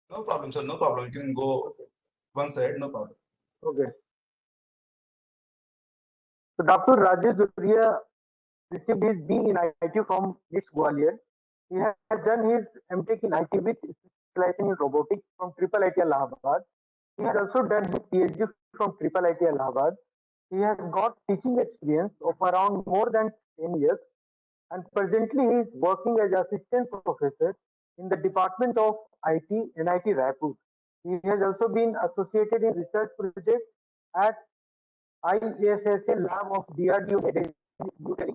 No problem, sir. No problem. You can go one side. No problem. Okay. So Dr. Rajesh Duria received his B in IT from NITS Gwalior. He has done his MTech in IT with specialization in robotics from Triple IT Allahabad. He has also done his PhD from Triple IT Allahabad. He has got teaching experience of around more than 10 years, and presently he is working as assistant professor in the Department of IT NIT Raipur. He has also been associated in research projects at ISSA lab of DRDO New Delhi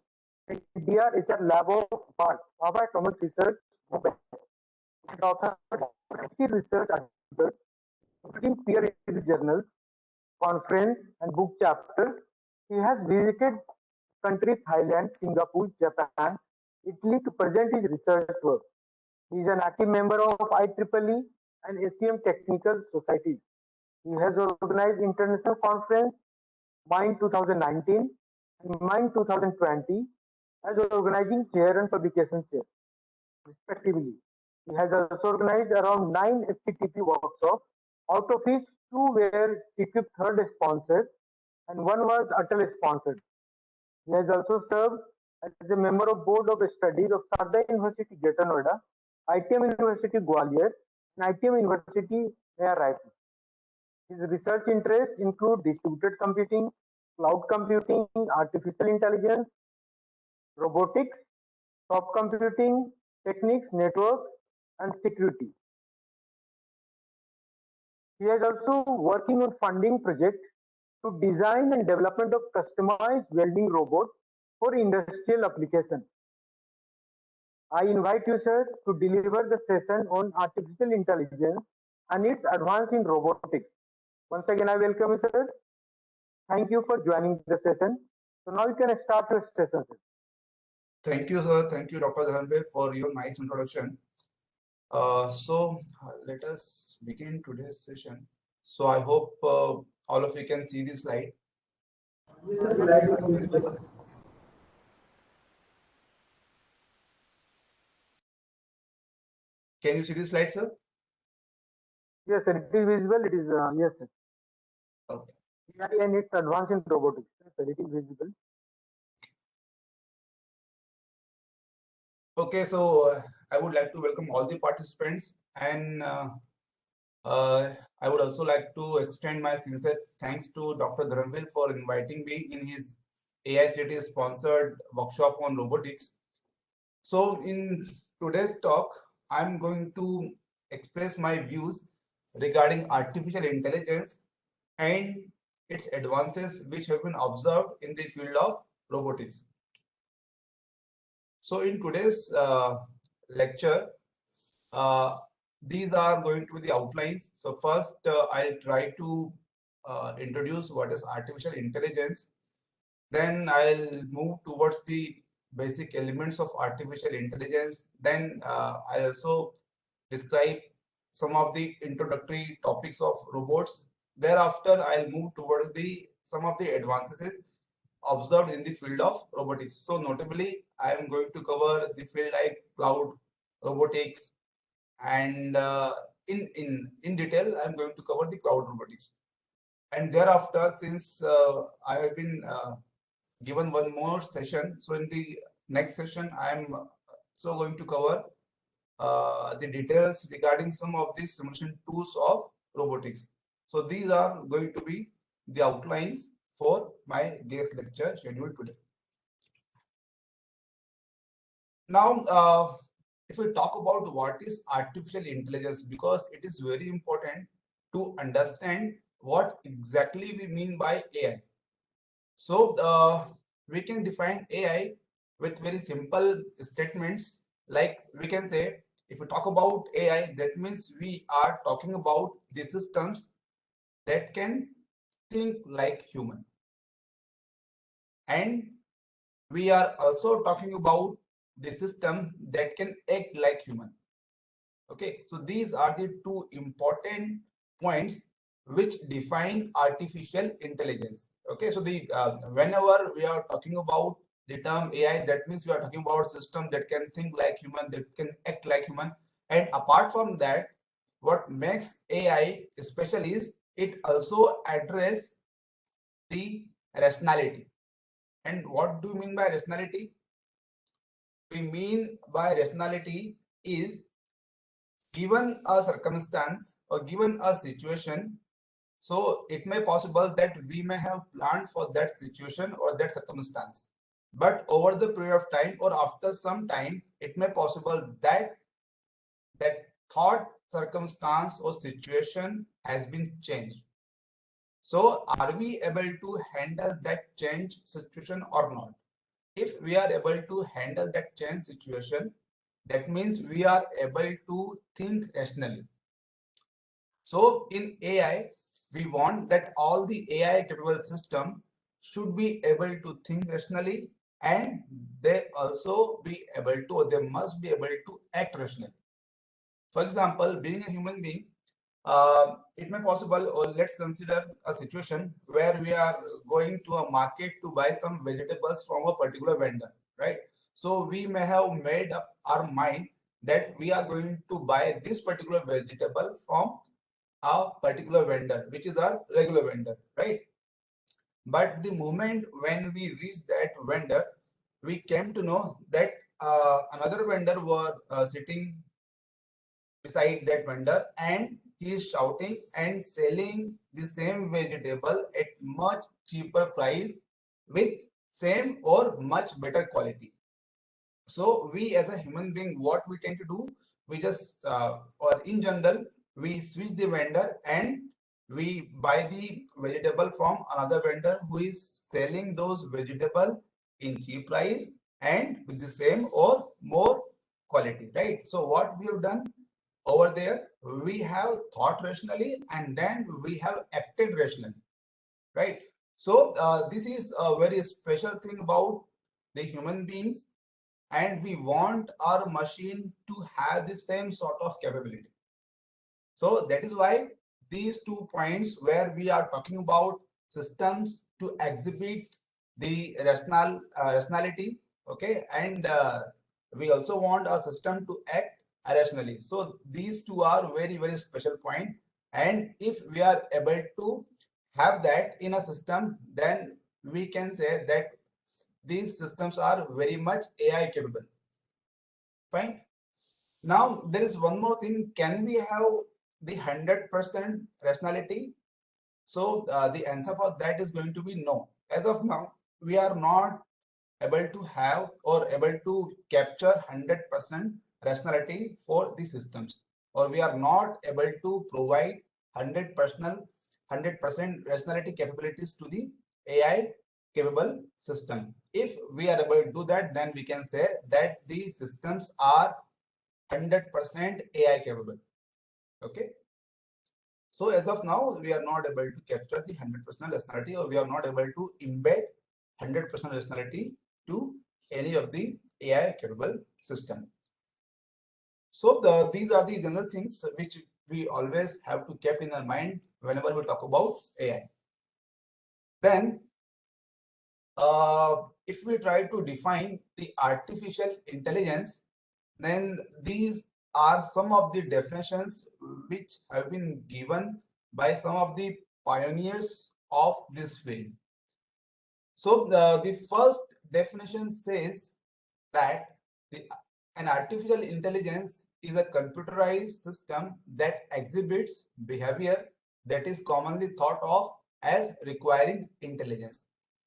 and DRHR lab of Bhabha Atomic Research Mumbai, and authored 60 research articles, including peer-reviewed journals, conference, and book chapters. He has visited countries Thailand, Singapore, Japan, Italy to present his research work. He is an active member of IEEE and ACM Technical Societies. He has organized international conference Mind 2019 and Mind 2020 as organizing chair and publication chair, respectively. He has also organized around 9 FTTP workshops, out of which two were TQIP third sponsored and one was Atal sponsored. He has also served as a member of Board of Studies of Sarda University, Greater Noida, ITM University, Gwalior, and ITM University, Naya Raipur. His research interests include distributed computing, cloud computing, artificial intelligence, robotics, soft computing, techniques, networks, and security. He is also working on funding projects to design and development of customized welding robots for industrial application. I invite you, sir, to deliver the session on artificial intelligence and its advance in robotics. Once again, I welcome you, sir. Thank you for joining the session. So now you can start your session, sir. Thank you, sir. Thank you, Dr. Dharanbhai, for your nice introduction. Let us begin today's session. So I hope all of you can see this slide. Can you see this slide, sir? Yes, sir. It is visible. It is yes, sir. Okay. AI and its advance in robotics. Yes, sir. It is visible. Okay, so I would like to welcome all the participants, and I would also like to extend my sincere thanks to Dr. Dharanbhai for inviting me in his AICTE sponsored workshop on robotics. So in today's talk, I'm going to express my views regarding artificial intelligence and its advances which have been observed in the field of robotics. So in today's lecture, these are going to be the outlines. So first, I'll try to introduce what is artificial intelligence. Then I'll move towards the basic elements of artificial intelligence. Then I also describe some of the introductory topics of robots. Thereafter, I'll move towards the some of the advances observed in the field of robotics. So notably, I am going to cover the field like cloud robotics, and in detail, I'm going to cover the cloud robotics. And thereafter, since I have been given one more session, so in the next session, I'm so going to cover the details regarding some of the simulation tools of robotics. So these are going to be the outlines for my guest lecture scheduled today. Now, if we talk about what is artificial intelligence, because it is very important to understand what exactly we mean by AI. So we can define AI with very simple statements, like we can say, if we talk about AI, that means we are talking about the systems that can think like human, and we are also talking about the system that can act like human. Okay, so these are the two important points which define artificial intelligence. Okay, so the whenever we are talking about the term AI, that means we are talking about system that can think like human, that can act like human, and apart from that, what makes AI special is it also address the rationality. And what do you mean by rationality? We mean by rationality is given a circumstance or given a situation, so it may possible that we may have planned for that situation or that circumstance, but over the period of time or after some time, it may possible that that thought, circumstance or situation has been changed. So are we able to handle that change situation or not? If we are able to handle that change situation, that means we are able to think rationally. So in AI, we want that all the AI capable system should be able to think rationally, and they also be able to, or they must be able to act rationally. For example, being a human being, it may possible, or let's consider a situation where we are going to a market to buy some vegetables from a particular vendor, right? So we may have made up our mind that we are going to buy this particular vegetable from a particular vendor, which is our regular vendor, right? But the moment when we reached that vendor, we came to know that another vendor were sitting beside that vendor, and he is shouting and selling the same vegetable at much cheaper price with same or much better quality. So we as a human being, what we tend to do, we just or in general, we switch the vendor and we buy the vegetable from another vendor who is selling those vegetable in cheap price and with the same or more quality, right? So what we have done over there, we have thought rationally and then we have acted rationally, right? So this is a very special thing about the human beings, and we want our machine to have the same sort of capability. So that is why these 2 points where we are talking about systems to exhibit the rationality, okay, and we also want our system to act rationally. So these two are very, very special point, and if we are able to have that in a system, then we can say that these systems are very much AI capable. Fine. Now there is one more thing. Can we have the 100% rationality? So the answer for that is going to be no. As of now, we are not able to have or able to capture 100% rationality for the systems, or we are not able to provide 100% rationality capabilities to the AI capable system. If we are able to do that, then we can say that the systems are 100% AI capable. Okay. So as of now, we are not able to capture the 100% rationality, or we are not able to embed 100% rationality to any of the AI capable system. So these are the general things which we always have to keep in our mind whenever we talk about AI. Then, if we try to define the artificial intelligence, then these are some of the definitions which have been given by some of the pioneers of this field. So the first definition says that an artificial intelligence is a computerized system that exhibits behavior that is commonly thought of as requiring intelligence.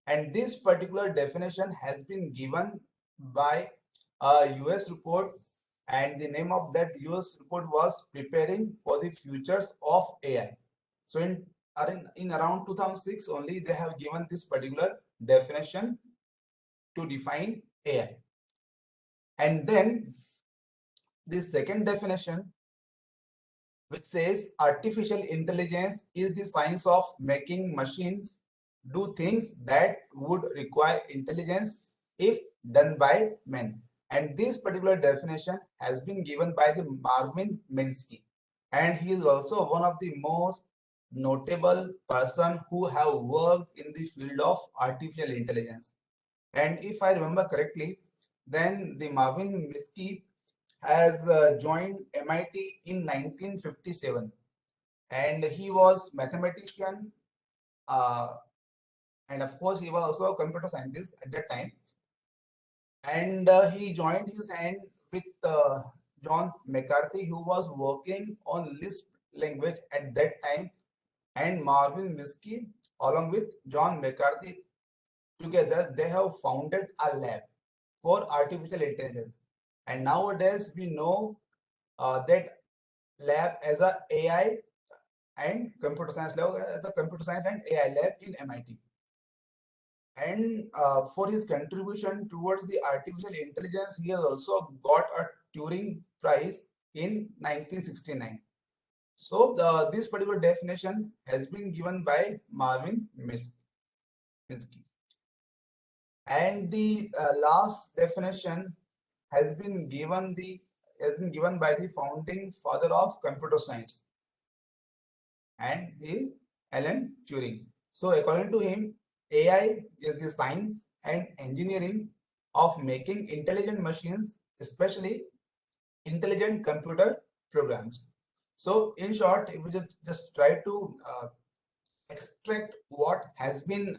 And this particular definition has been given by a US report, and the name of that US report was Preparing for the Futures of AI. So in around 2006 only, they have given this particular definition to define AI. And then the second definition, which says artificial intelligence is the science of making machines do things that would require intelligence if done by men. And this particular definition has been given by the Marvin Minsky, and he is also one of the most notable person who have worked in the field of artificial intelligence. And if I remember correctly, then the Marvin Minsky has joined MIT in 1957, and he was mathematician, uh, and of course he was also a computer scientist at that time. And he joined his hand with John McCarthy, who was working on Lisp language at that time, and Marvin Minsky, along with John McCarthy, together they have founded a lab for artificial intelligence. And nowadays we know that lab as a AI and computer science lab, as a computer science and AI lab in MIT. And for his contribution towards the artificial intelligence, he has also got a Turing Prize in 1969. So this particular definition has been given by Marvin Minsky. And the last definition has been given by the founding father of computer science, and he is Alan Turing. So according to him, AI is the science and engineering of making intelligent machines, especially intelligent computer programs. So in short, if we just try to extract what has been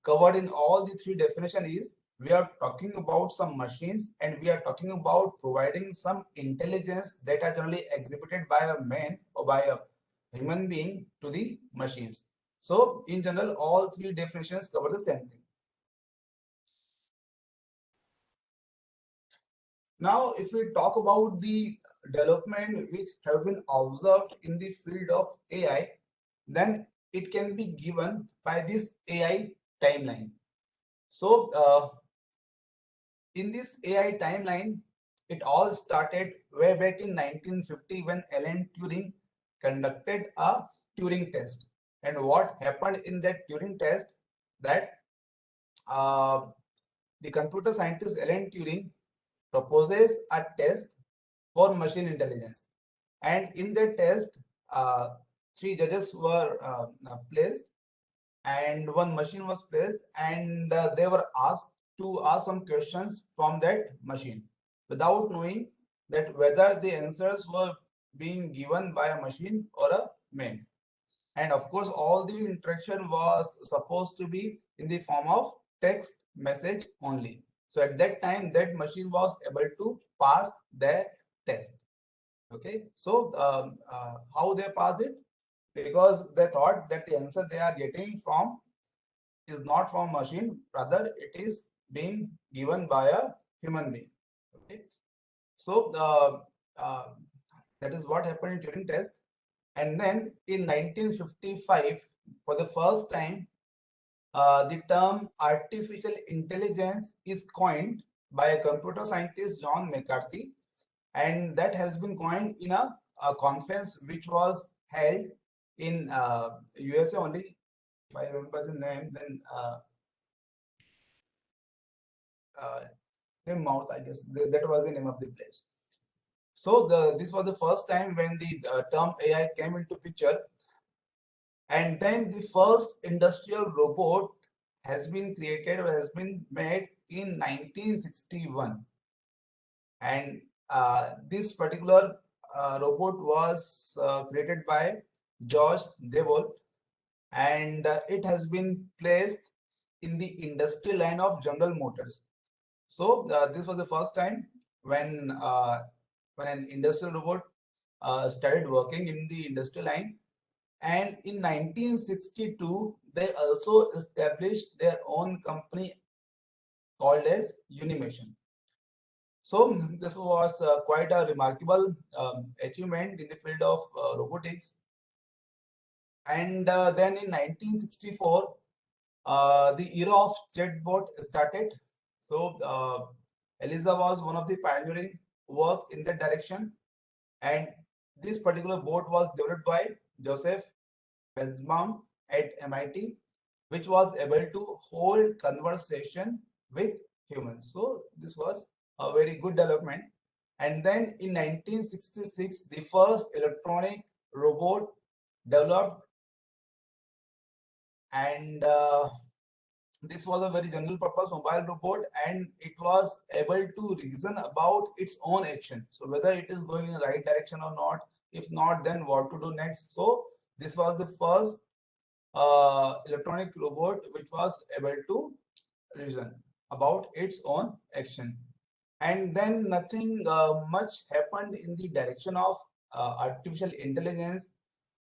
covered in all the three definitions, is we are talking about some machines, and we are talking about providing some intelligence that are generally exhibited by a man or by a human being to the machines. So in general, all three definitions cover the same thing. Now, if we talk about the development which have been observed in the field of AI, then it can be given by this AI timeline. So in this AI timeline, it all started way back in 1950 when Alan Turing conducted a Turing test. And what happened in that Turing test, that uh, the computer scientist Alan Turing proposes a test for machine intelligence. And in that test, three judges were placed, and one machine was placed, and they were asked to ask some questions from that machine without knowing that whether the answers were being given by a machine or a man. And of course, all the interaction was supposed to be in the form of text message only. So at that time, that machine was able to pass their test. Okay, so how they pass it? Because they thought that the answer they are getting from is not from machine, rather it is being given by a human being. Okay, so that is what happened during test. And then in 1955, for the first time, the term artificial intelligence is coined by a computer scientist, John McCarthy, and that has been coined in a conference which was held in USA only. If I remember the name, then Mouth, I guess that was the name of the place. So this was the first time when the term AI came into picture. And then the first industrial robot has been created or has been made in 1961. And this particular robot was created by George Devol, and it has been placed in the industry line of General Motors. So this was the first time when an industrial robot started working in the industry line. And in 1962, they also established their own company called as Unimation. So this was quite a remarkable achievement in the field of robotics. And then in 1964, the era of chatbot started. So ELIZA was one of the pioneering work in that direction. And this particular bot was developed by Joseph Weisbaum at MIT, which was able to hold conversation with humans. So this was a very good development. And then in 1966, the first electronic robot developed, and this was a very general purpose mobile robot, and it was able to reason about its own action. So whether it is going in the right direction or not, if not, then what to do next. So this was the first electronic robot which was able to reason about its own action. And then nothing much happened in the direction of artificial intelligence.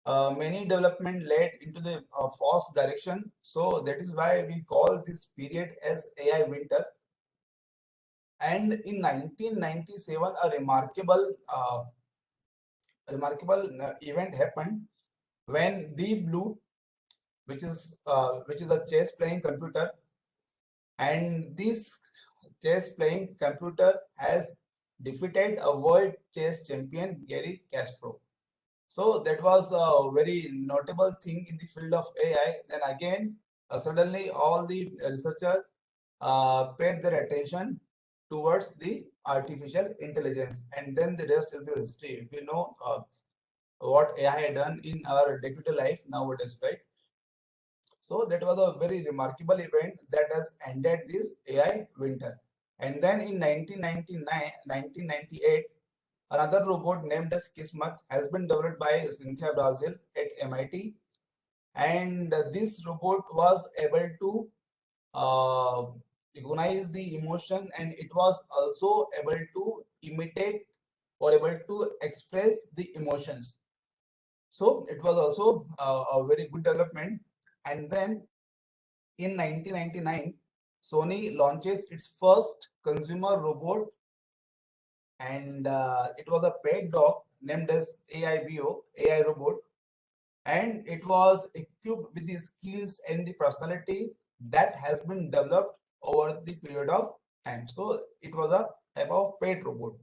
Many development led into the false direction. So that is why we call this period as AI winter. And in 1997, a remarkable event happened when Deep Blue, which is a chess playing computer, and this chess playing computer has defeated a world chess champion Gary Kasparov. So that was a very notable thing in the field of AI. Then again, suddenly all the researchers paid their attention towards the artificial intelligence, and then the rest is the history. We know what AI had done in our day-to-day life nowadays, right? So that was a very remarkable event that has ended this AI winter. And then in 1998, another robot named as Kismet has been developed by Cynthia Brazil at MIT. And this robot was able to uh, recognize the emotion, and it was also able to imitate or able to express the emotions. So it was also a very good development. And then in 1999, Sony launches its first consumer robot, and it was a pet dog named as AIBO, AI robot, and it was equipped with the skills and the personality that has been developed over the period of time. So it was a type of pet robot.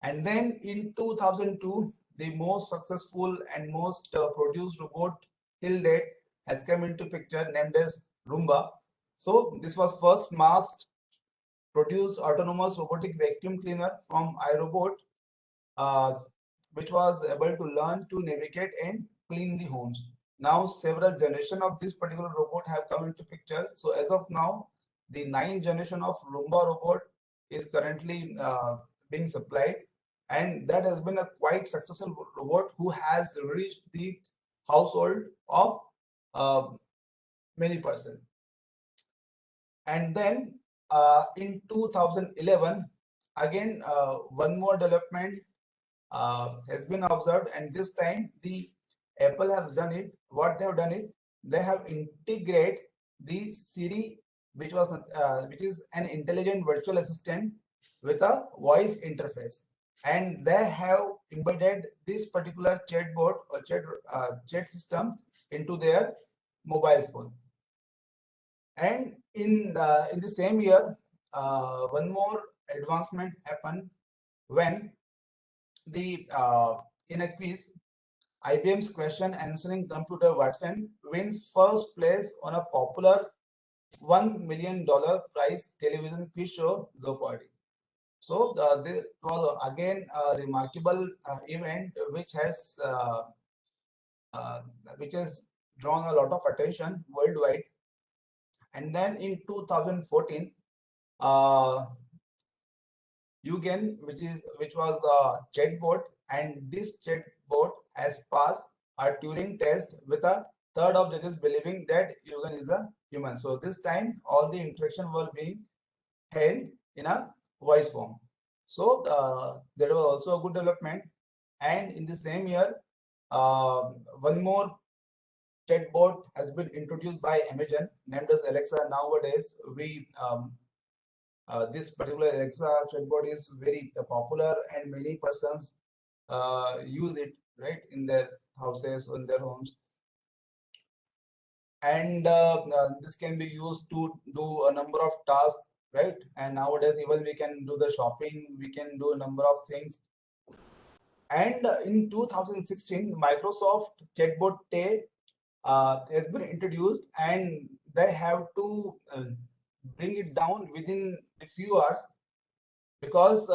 And then in 2002, the most successful and most produced robot till date has come into picture, named as Roomba. So this was first mass produced autonomous robotic vacuum cleaner from iRobot, uh, which was able to learn to navigate and clean the homes. Now several generations of this particular robot have come into picture. So as of now, the ninth generation of Roomba robot is currently being supplied, and that has been a quite successful robot who has reached the household of uh, many persons. And then in 2011, again one more development has been observed, and this time the Apple have done it. What they have done is they have integrated the Siri, which is an intelligent virtual assistant with a voice interface, and they have embedded this particular chatbot or chat system into their mobile phone. And in the same year, one more advancement happened when the in a quiz, IBM's question answering computer Watson wins first place on a popular $1 million prize television quiz show Jeopardy. So there was again a remarkable event uh, which has drawn a lot of attention worldwide. And then in 2014, uh, Eugen, which was a chatbot, and this chatbot has passed a Turing test with a third of judges believing that Eugen is a human. So this time, all the interaction were being held in a voice form. So there was also a good development. And in the same year, one more chatbot has been introduced by Amazon named as Alexa. Nowadays, this particular Alexa chatbot is very popular, and many persons use it right in their houses or in their homes. And this can be used to do a number of tasks, right? And nowadays, even we can do the shopping, we can do a number of things. And in 2016, Microsoft chatbot Tay has been introduced, and they have to bring it down within a few hours because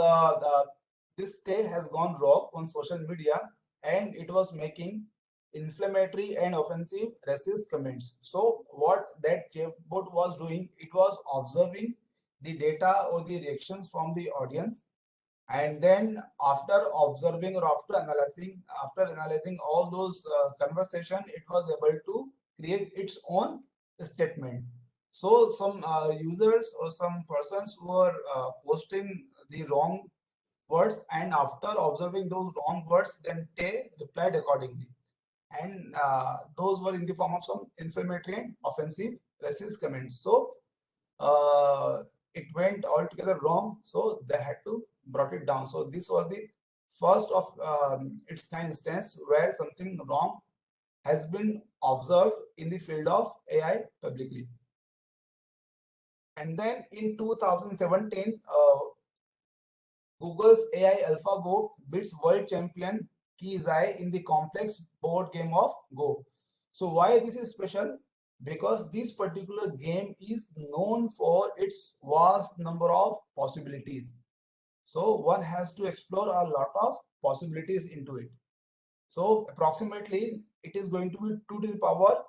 this day has gone rogue on social media, and it was making inflammatory and offensive racist comments. So what that chatbot was doing, it was observing the data or the reactions from the audience, and then after observing or after analyzing all those conversation, it was able to create its own statement. So some users or some persons were posting the wrong words, and after observing those wrong words, then they replied accordingly, and those were in the form of some inflammatory and offensive racist comments. So uh, it went altogether wrong, so they had to brought it down. So this was the first of its kind instance where something wrong has been observed in the field of AI publicly. And then in 2017, Google's AI AlphaGo beats world champion Kizai in the complex board game of Go. So why this is special? Because this particular game is known for its vast number of possibilities. So one has to explore a lot of possibilities into it. So approximately it is going to be 2 to the power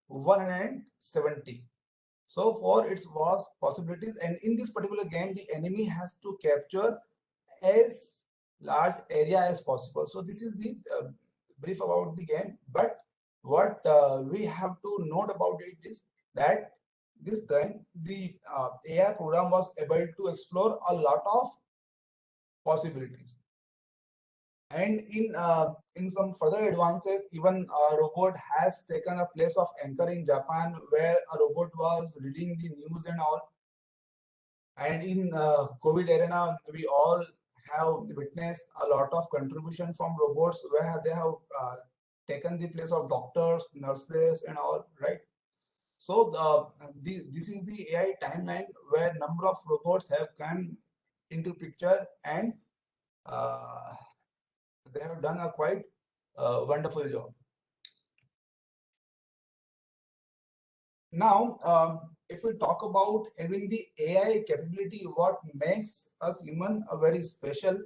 170. So for its vast possibilities, and in this particular game, the enemy has to capture as large area as possible. So this is the brief about the game. But what we have to note about it is that this time the AI program was able to explore a lot of possibilities. And in some further advances, even a robot has taken a place of anchor in Japan, where a robot was reading the news and all. And in COVID arena, we all have witnessed a lot of contribution from robots, where they have taken the place of doctors, nurses, and all, right? So this is the AI timeline where number of robots have come into picture, and uh, they have done a quite wonderful job. Now, if we talk about having the AI capability, what makes us human a very special,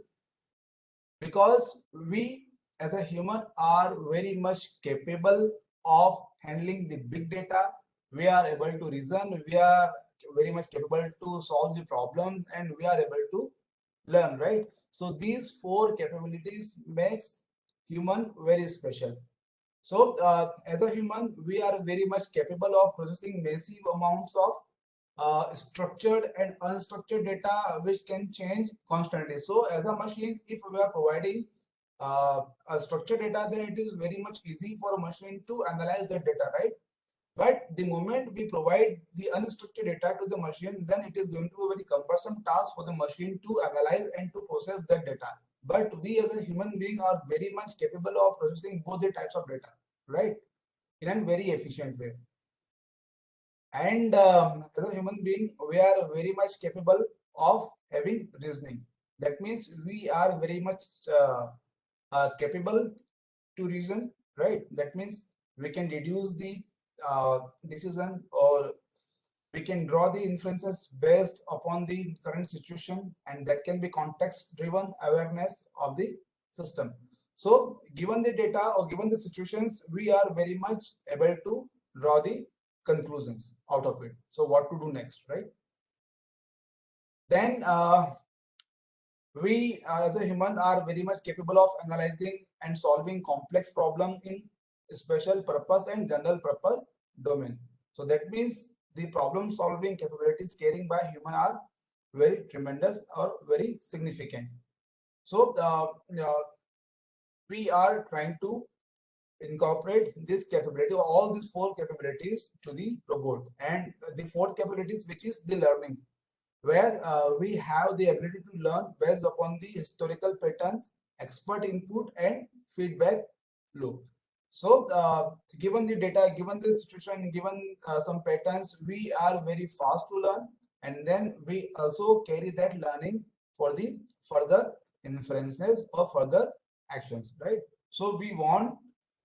because we as a human are very much capable of handling the big data. We are able to reason, we are very much capable to solve the problem, and we are able to learn, right? So these four capabilities makes human very special. So as a human, we are very much capable of processing massive amounts of structured and unstructured data, which can change constantly. So as a machine, if we are providing a structured data, then it is very much easy for a machine to analyze that data, right? But the moment we provide the unstructured data to the machine, then it is going to be a very cumbersome task for the machine to analyze and to process that data. But we as a human being are very much capable of processing both the types of data, right? In a very efficient way. And as a human being, we are very much capable of having reasoning. That means we are very much capable to reason, right? That means we can deduce the decision, or we can draw the inferences based upon the current situation, and that can be context driven awareness of the system. So given the data or given the situations, we are very much able to draw the conclusions out of it. So what to do next, right? Then we as a human are very much capable of analyzing and solving complex problem in special purpose and general purpose domain. So that means the problem solving capabilities carried by human are very tremendous or very significant. So we are trying to incorporate this capability, all these four capabilities, to the robot. And the fourth capabilities, which is the learning, where we have the ability to learn based upon the historical patterns, expert input, and feedback loop. So given the data, given the situation, given some patterns, we are very fast to learn, and then we also carry that learning for the further inferences or further actions, right? So we want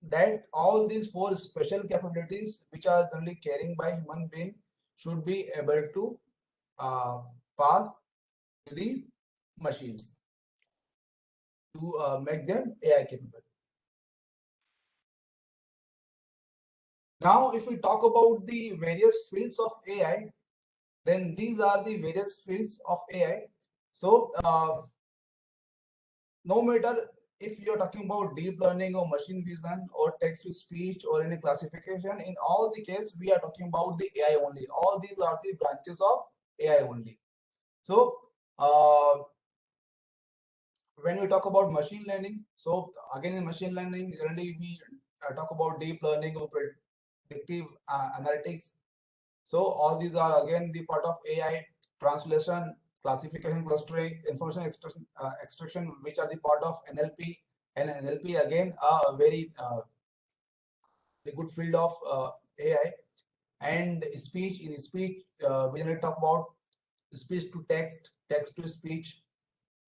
that all these four special capabilities, which are generally carrying by human being, should be able to uh, pass to the machines to make them AI capable. Now, if we talk about the various fields of AI, then these are the various fields of AI. So, no matter if you're talking about deep learning or machine vision or text to speech or any classification, in all the case, we are talking about the AI only. All these are the branches of AI only. So, when we talk about machine learning, so again in machine learning, generally we talk about deep learning or predictive analytics. So all these are again the part of AI, translation, classification, clustering, information extraction, which are the part of NLP. And NLP again a very good field of AI. And speech, in speech, we will talk about speech to text, text to speech.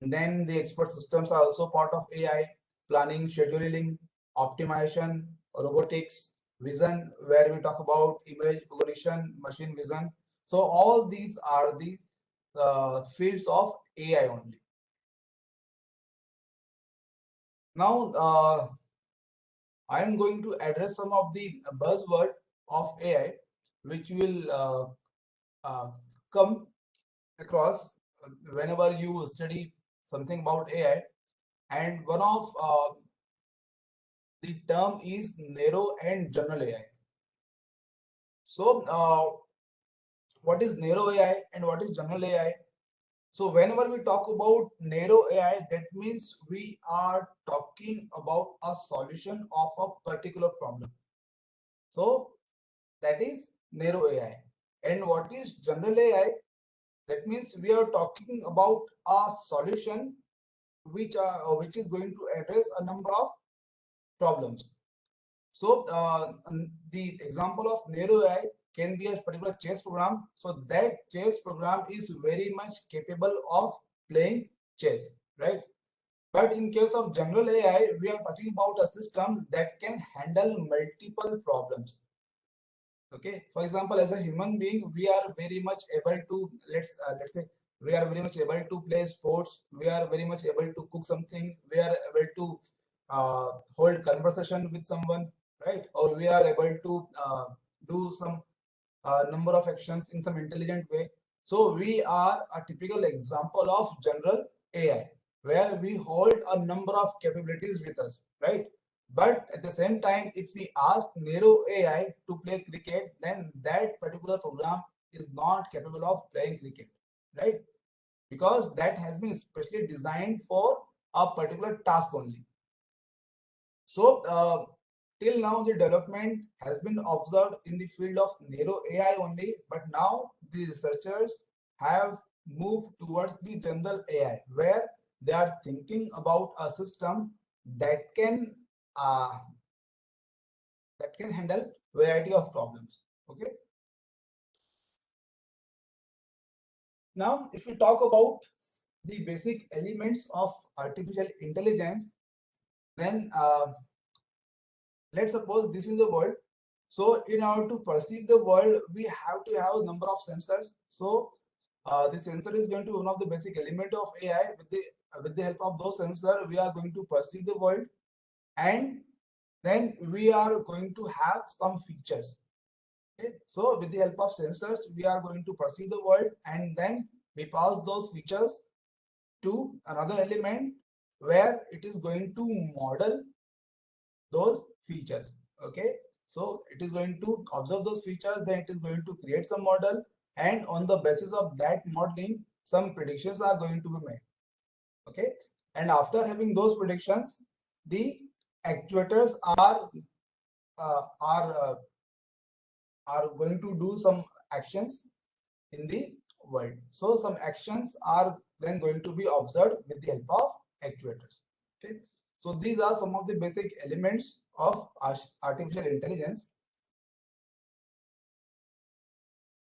And then the expert systems are also part of AI, planning, scheduling, optimization, robotics, vision, where we talk about image recognition, machine vision. So all these are the fields of AI only. Now, I am going to address some of the buzzword of AI, which will come across whenever you study something about AI. And one of the term is narrow and general AI. So, what is narrow AI and what is general AI? So, whenever we talk about narrow AI, that means we are talking about a solution of a particular problem. So, that is narrow AI. And what is general AI? That means we are talking about a solution which is going to address a number of problems. So the example of narrow AI can be a particular chess program. So that chess program is very much capable of playing chess, right? But in case of general AI, we are talking about a system that can handle multiple problems. Okay, for example, as a human being, we are very much able to let's say we are very much able to play sports. We are very much able to cook something. We are able to hold conversation with someone, right? Or we are able to do some number of actions in some intelligent way. So we are a typical example of general AI, where we hold a number of capabilities with us, right? But at the same time, if we ask narrow AI to play cricket, then that particular program is not capable of playing cricket, right? Because that has been specially designed for a particular task only. So, till now, the development has been observed in the field of narrow AI only, but now the researchers have moved towards the general AI, where they are thinking about a system that can uh, handle variety of problems. Okay. Now, if we talk about the basic elements of artificial intelligence, then let's suppose this is the world. So in order to perceive the world, we have to have a number of sensors. So the sensor is going to be one of the basic element of AI. With the help of those sensors, we are going to perceive the world, and then we are going to have some features. Okay, so with the help of sensors, we are going to perceive the world, and then we pass those features to another element where it is going to model those features. Okay, so it is going to observe those features, then it is going to create some model, and on the basis of that modeling, some predictions are going to be made. Okay, and after having those predictions, the actuators uh, are uh, are going to do some actions in the world. So some actions are then going to be observed with the help of actuators. Okay, so these are some of the basic elements of artificial intelligence.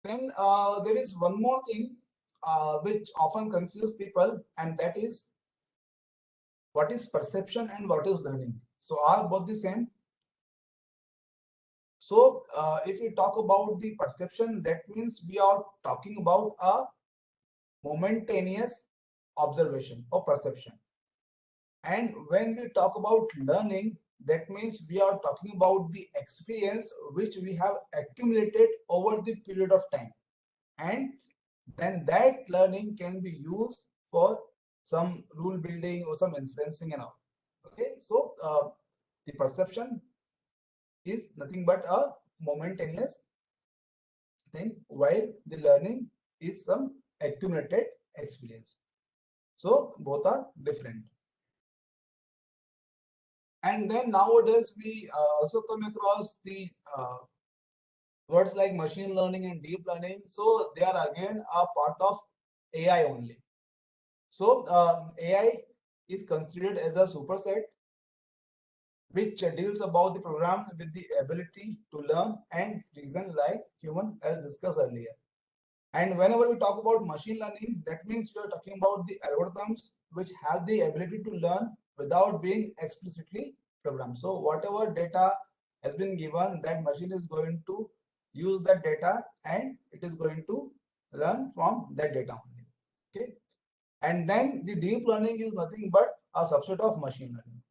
Then there is one more thing which often confuses people, and that is what is perception and what is learning. So are both the same? So if we talk about the perception, that means we are talking about a momentaneous observation or perception. And when we talk about learning, that means we are talking about the experience which we have accumulated over the period of time, and then that learning can be used for some rule building or some inferencing and all. Okay, so the perception is nothing but a momentaneous thing, while the learning is some accumulated experience. So both are different. And then nowadays we also come across the words like machine learning and deep learning. So they are again a part of AI only. So AI is considered as a superset which deals about the program with the ability to learn and reason like human, as discussed earlier. And whenever we talk about machine learning, that means we are talking about the algorithms which have the ability to learn without being explicitly programmed. So whatever data has been given, that machine is going to use that data and it is going to learn from that data only. Okay. And then the deep learning is nothing but a subset of machine learning.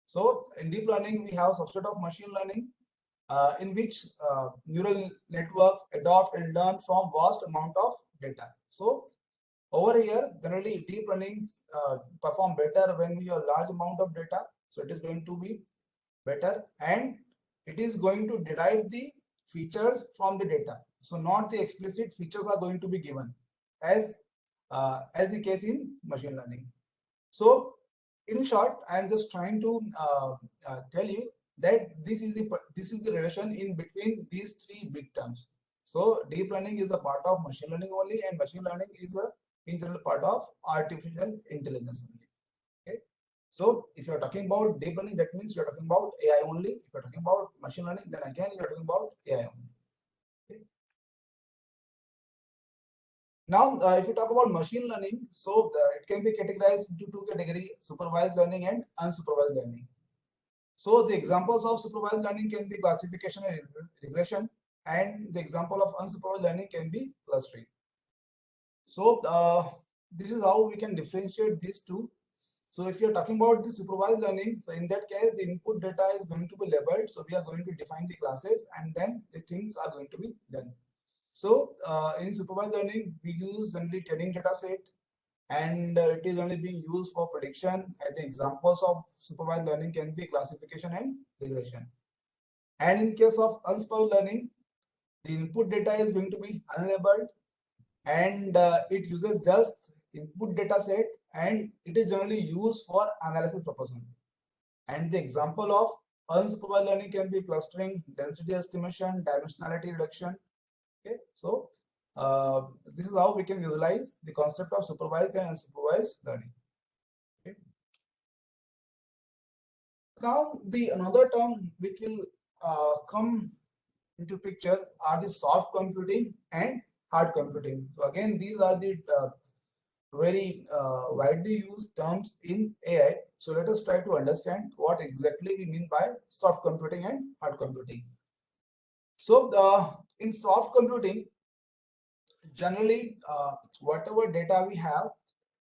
So in deep learning, we have subset of machine learning in which neural networks adopt and learn from vast amount of data. So over here, generally deep learnings perform better when we have large amount of data. So it is going to be better, and it is going to derive the features from the data. So not the explicit features are going to be given as the case in machine learning. So in short, I am just trying to tell you that this is the relation in between these three big terms. So deep learning is a part of machine learning only, and machine learning is a integral part of artificial intelligence only. Okay. So if you are talking about deep learning, that means you are talking about AI only. If you are talking about machine learning, then again you are talking about AI only. Okay. Now, if you talk about machine learning, so it can be categorized into two categories: supervised learning and unsupervised learning. So the examples of supervised learning can be classification and regression, and the example of unsupervised learning can be clustering. So this is how we can differentiate these two. So if you're talking about the supervised learning, so in that case, the input data is going to be labeled. So we are going to define the classes, and then the things are going to be done. So in supervised learning, we use generally training data set, and it is only being used for prediction. And the examples of supervised learning can be classification and regression. And in case of unsupervised learning, the input data is going to be unlabeled, and it uses just input data set, and it is generally used for analysis purpose only. And the example of unsupervised learning can be clustering, density estimation, dimensionality reduction. Okay, so this is how we can visualize the concept of supervised and unsupervised learning. Okay. Now, the another term which will come into picture are the soft computing and hard computing. So again, these are the very widely used terms in AI. So let us try to understand what exactly we mean by soft computing and hard computing. So in soft computing, generally whatever data we have,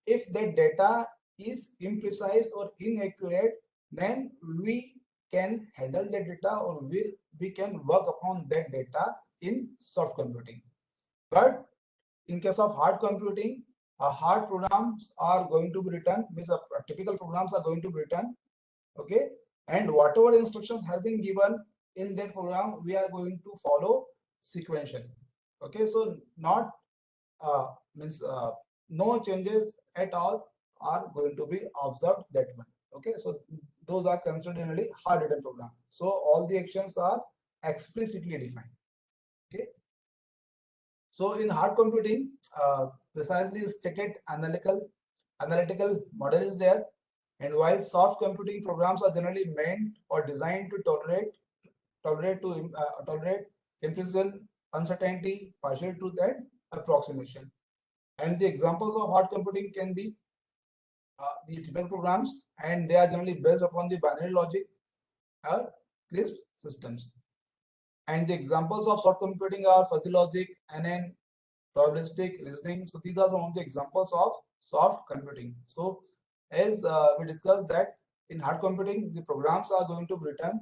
if that data is imprecise or inaccurate, then we can handle the data, or we can work upon that data in soft computing. But in case of hard computing, hard programs are going to be written, means typical programs are going to be written. Okay, and whatever instructions have been given in that program, we are going to follow sequentially. Okay, so not means no changes at all are going to be observed that one. Okay, so those are considered generally hard written program. So all the actions are explicitly defined. Okay, so in hard computing, precisely stated analytical model is there, and while soft computing programs are generally meant or designed to tolerate imprecise, uncertainty, partial truth, and approximation. And the examples of hard computing can be the typical programs, and they are generally based upon the binary logic or CRISP systems. And the examples of soft computing are fuzzy logic, NN, probabilistic reasoning. So these are some of the examples of soft computing. So as we discussed that in hard computing, the programs are going to be written,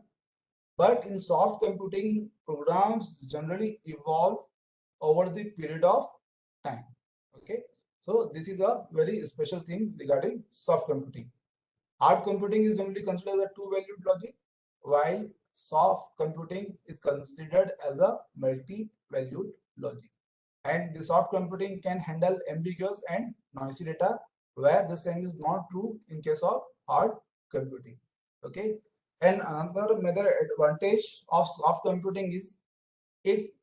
but in soft computing, programs generally evolve over the period of time. Okay, so this is a very special thing regarding soft computing. Hard computing is generally considered as a two-valued logic, while soft computing is considered as a multi-valued logic. And the soft computing can handle ambiguous and noisy data, where the same is not true in case of hard computing. Okay, and another major advantage of soft computing is it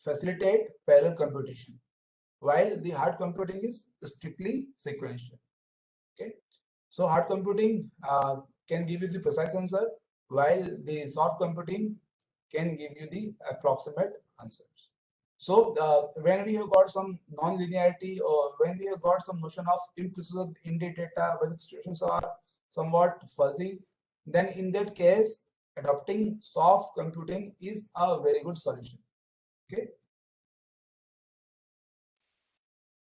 facilitates parallel computation, while the hard computing is strictly sequential. Okay, so hard computing can give you the precise answer, while the soft computing can give you the approximate answers. So when we have got some non-linearity, or when we have got some notion of imprecision in the data, when the situations are somewhat fuzzy, then in that case, adopting soft computing is a very good solution. Okay.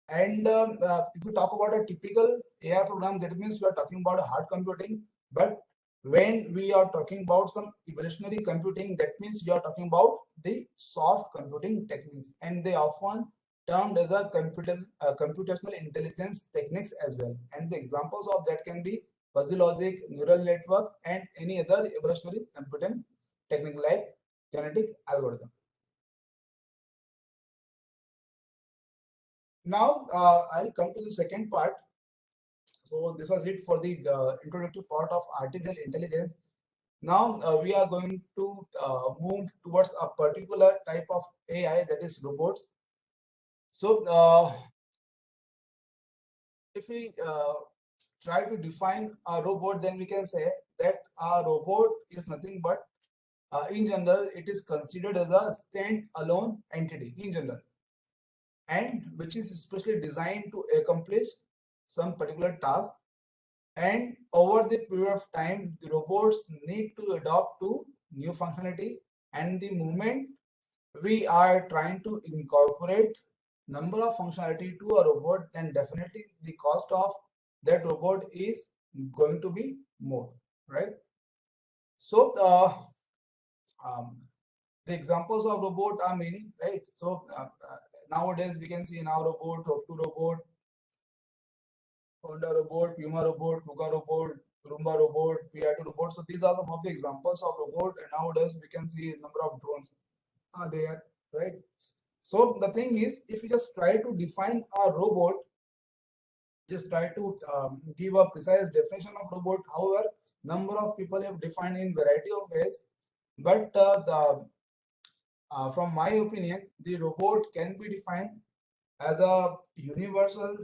And if we talk about a typical AI program, that means we are talking about hard computing. But when we are talking about some evolutionary computing, that means we are talking about the soft computing techniques, and they often termed as a computational intelligence techniques as well. And the examples of that can be fuzzy logic, neural network, and any other evolutionary computing technique like genetic algorithm. Now I'll come to the second part. So this was it for the introductory part of artificial intelligence. Now we are going to move towards a particular type of AI, that is robots. So if we try to define a robot, then we can say that a robot is nothing but in general it is considered as a stand-alone entity in general, and which is especially designed to accomplish some particular task. And over the period of time, the robots need to adopt to new functionality. And the moment we are trying to incorporate number of functionality to a robot, then definitely the cost of that robot is going to be more, right? So the examples of robot are many, right? So nowadays we can see now robot, Opto robot, Honda robot, Puma robot, Kuka robot, Roomba robot, Piaggio robot. So these are some of the examples of robot, and nowadays we can see a number of drones are there, right? So the thing is, if you just try to define a robot, just try to give a precise definition of robot. However, number of people have defined in variety of ways, but from my opinion, the robot can be defined as a universal,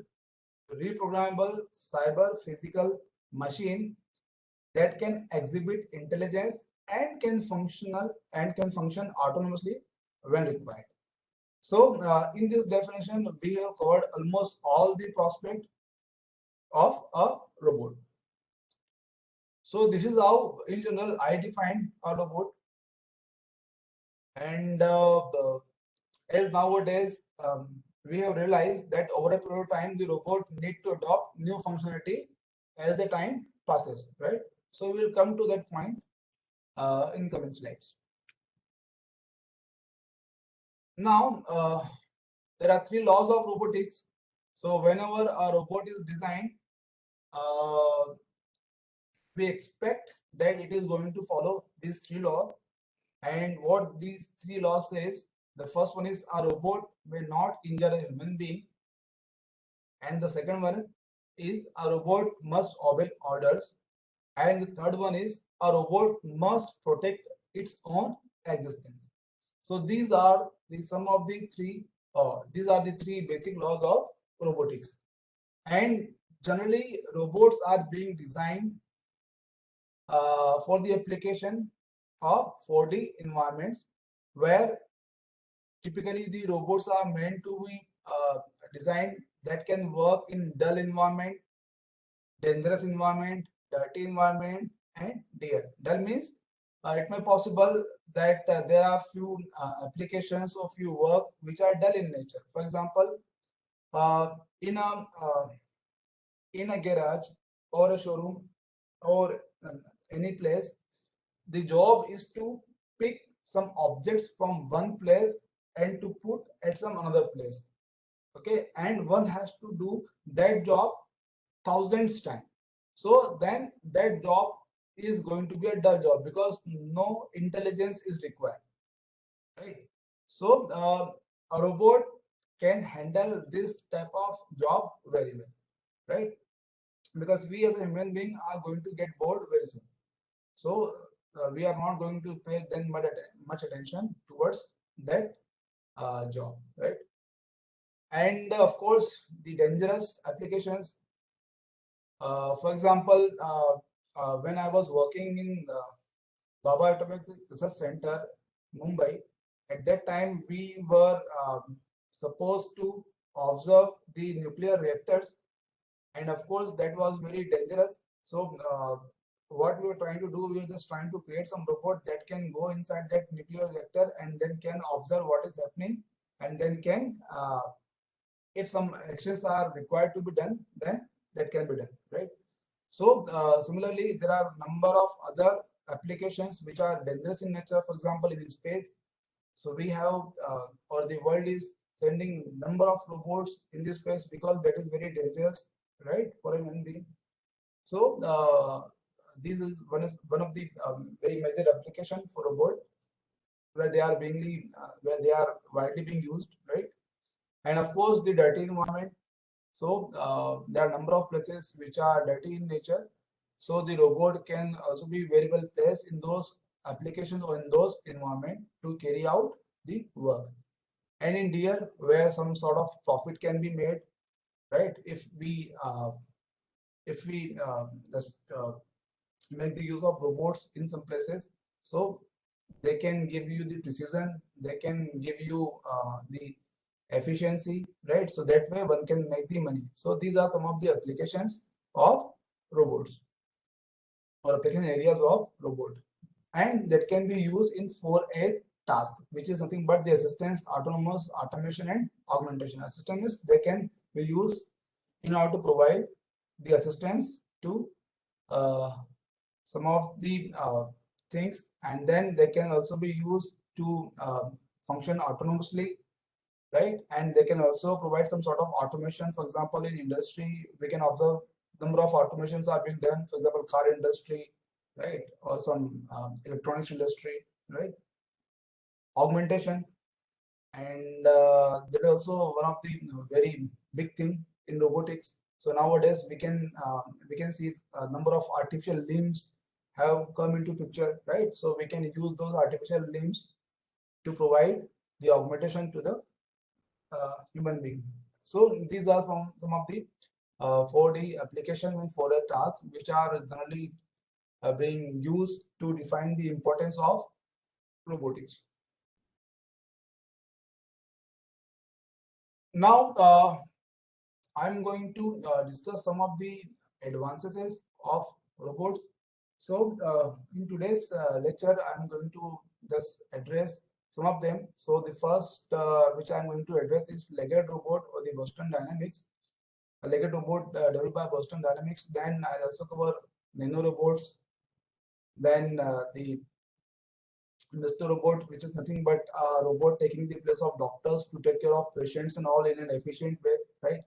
reprogrammable cyber physical machine that can exhibit intelligence and can function autonomously when required. So in this definition, we have covered almost all the prospect of a robot. So this is how in general I define a robot. And as nowadays we have realized that over a period of time the robot need to adopt new functionality as the time passes, right? So we'll come to that point in coming slides. Now there are three laws of robotics. So whenever a robot is designed, we expect that it is going to follow these three laws. And what these three laws says, the first one is a robot may not injure a human being, and the second one is a robot must obey orders, and the third one is a robot must protect its own existence. So these are the some of the three these are the three basic laws of robotics. And generally robots are being designed for the application of 4D environments, where typically the robots are meant to be designed that can work in dull environment, dangerous environment, dirty environment, and DL. Dull means it may possible that there are few applications or few work which are dull in nature. For example, uh, in a uh, in a garage or a showroom or any place, the job is to pick some objects from one place and to put at some another place. Okay, and one has to do that job thousands times. So then that job is going to be a dull job because no intelligence is required, right? So a robot can handle this type of job very well, right? Because we as a human being are going to get bored very soon. So we are not going to pay then much attention towards that job, right? And of course, the dangerous applications. For example, when I was working in Baba Atomic Research Center, Mumbai, at that time we were supposed to observe the nuclear reactors, and of course that was very dangerous. So what we were trying to do, we were just trying to create some robot that can go inside that nuclear reactor and then can observe what is happening, and then can if some actions are required to be done, then that can be done, right? So similarly, there are number of other applications which are dangerous in nature. For example, in space, so we have or the world is sending number of robots in this space because that is very dangerous, right, for a human being. So this is one of the very major application for robot where they are being where they are widely being used, right? And of course, the dirty environment. So there are number of places which are dirty in nature. So the robot can also be very well placed in those applications or in those environment to carry out the work. And in deer, where some sort of profit can be made, right? If we just make the use of robots in some places, so they can give you the precision, they can give you the efficiency, right? So that way one can make the money. So these are some of the applications of robots or application areas of robot, and that can be used in 4A task, which is nothing but the assistance, autonomous, automation, and augmentation. Assistance they can be used in order to provide the assistance to uh, some of the things, and then they can also be used to function autonomously, right? And they can also provide some sort of automation. For example, in industry, we can observe number of automations are being done. For example, car industry, right, or some electronics industry, right? Augmentation, and that is also one of the very big thing in robotics. So nowadays we can see a number of artificial limbs have come into picture, right? So we can use those artificial limbs to provide the augmentation to the human being. So these are some of the 4D application and 4D tasks which are generally being used to define the importance of robotics. Now I'm going to discuss some of the advances of robots. So in today's lecture, I'm going to just address some of them. So the first which I'm going to address is Legged robot or the Boston Dynamics. A Legged robot developed by Boston Dynamics. Then I'll also cover nano robots. Then the Mr. Robot, which is nothing but a robot taking the place of doctors to take care of patients and all in an efficient way, right?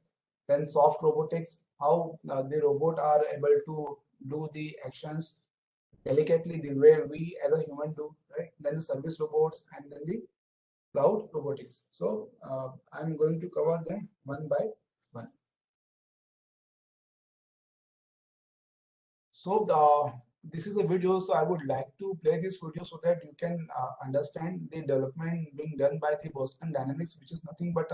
Then soft robotics, how the robot are able to do the actions delicately the way we as a human do, right? Then the service robots, and then the cloud robotics. So I'm going to cover them one by one. So this is a video, so I would like to play this video so that you can understand the development being done by the Boston Dynamics, which is nothing but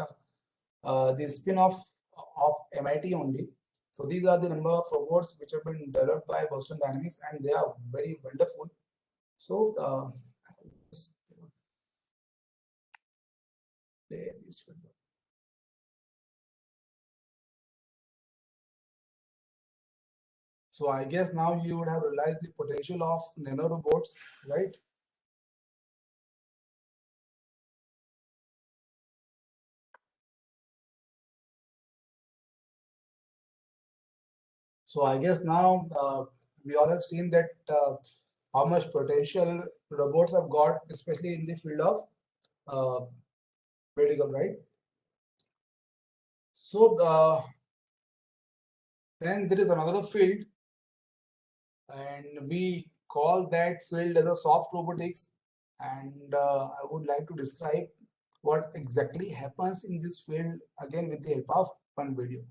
the spin-off of MIT only. So these are the number of robots which have been developed by Boston Dynamics, and they are very wonderful. So let's play this video. So I guess now you would have realized the potential of nano robots, right? So I guess now we all have seen that how much potential robots have got, especially in the field of uh, medical, right? So then there is another field, and we call that field as a soft robotics. And I would like to describe what exactly happens in this field again with the help of one video.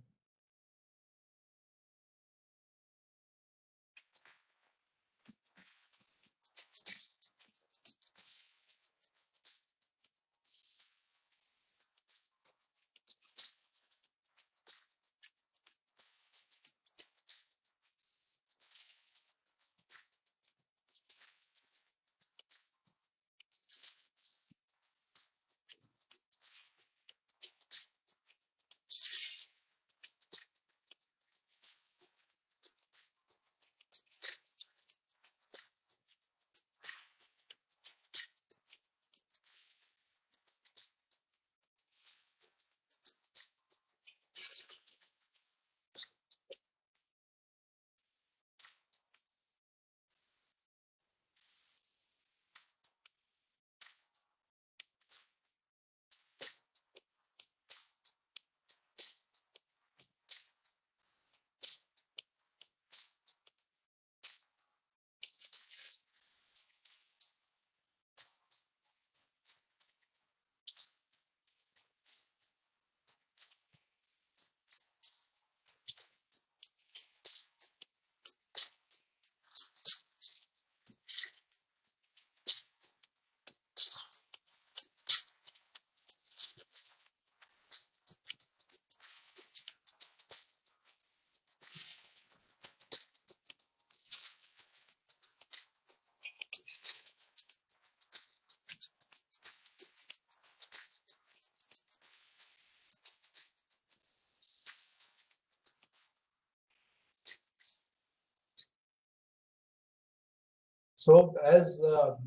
So as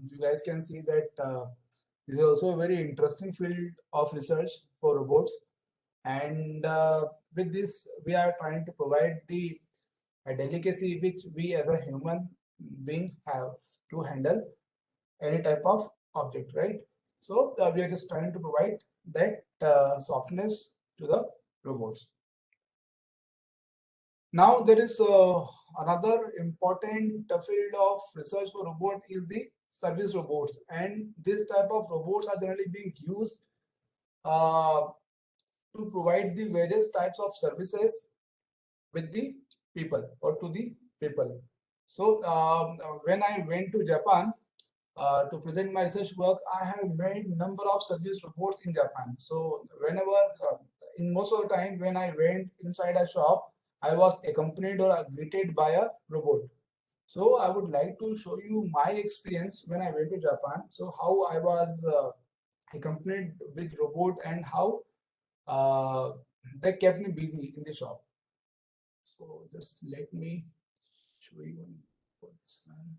you guys can see that this is also a very interesting field of research for robots. And with this, we are trying to provide the delicacy which we as a human being have to handle any type of object, right? So we are just trying to provide that softness to the robots. Now there is another important field of research for robot is the service robots, and this type of robots are generally being used uh, to provide the various types of services with the people or to the people. So when I went to Japan to present my research work, I have made number of service robots in Japan. So whenever, in most of the time when I went inside a shop, I was accompanied or greeted by a robot. So I would like to show you my experience when I went to Japan. So how I was accompanied with robot and how uh, they kept me busy in the shop. So just let me show you one for this one.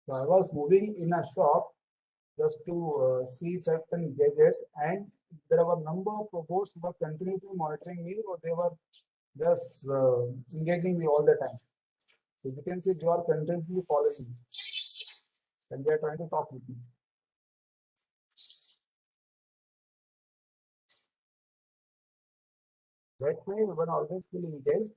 So I was moving in a shop just to see certain gadgets, and there were a number of robots who were continuously monitoring me, or they were just engaging me all the time. So you can see they are continuously following me, and they are trying to talk with me. That way, we were always feel engaged.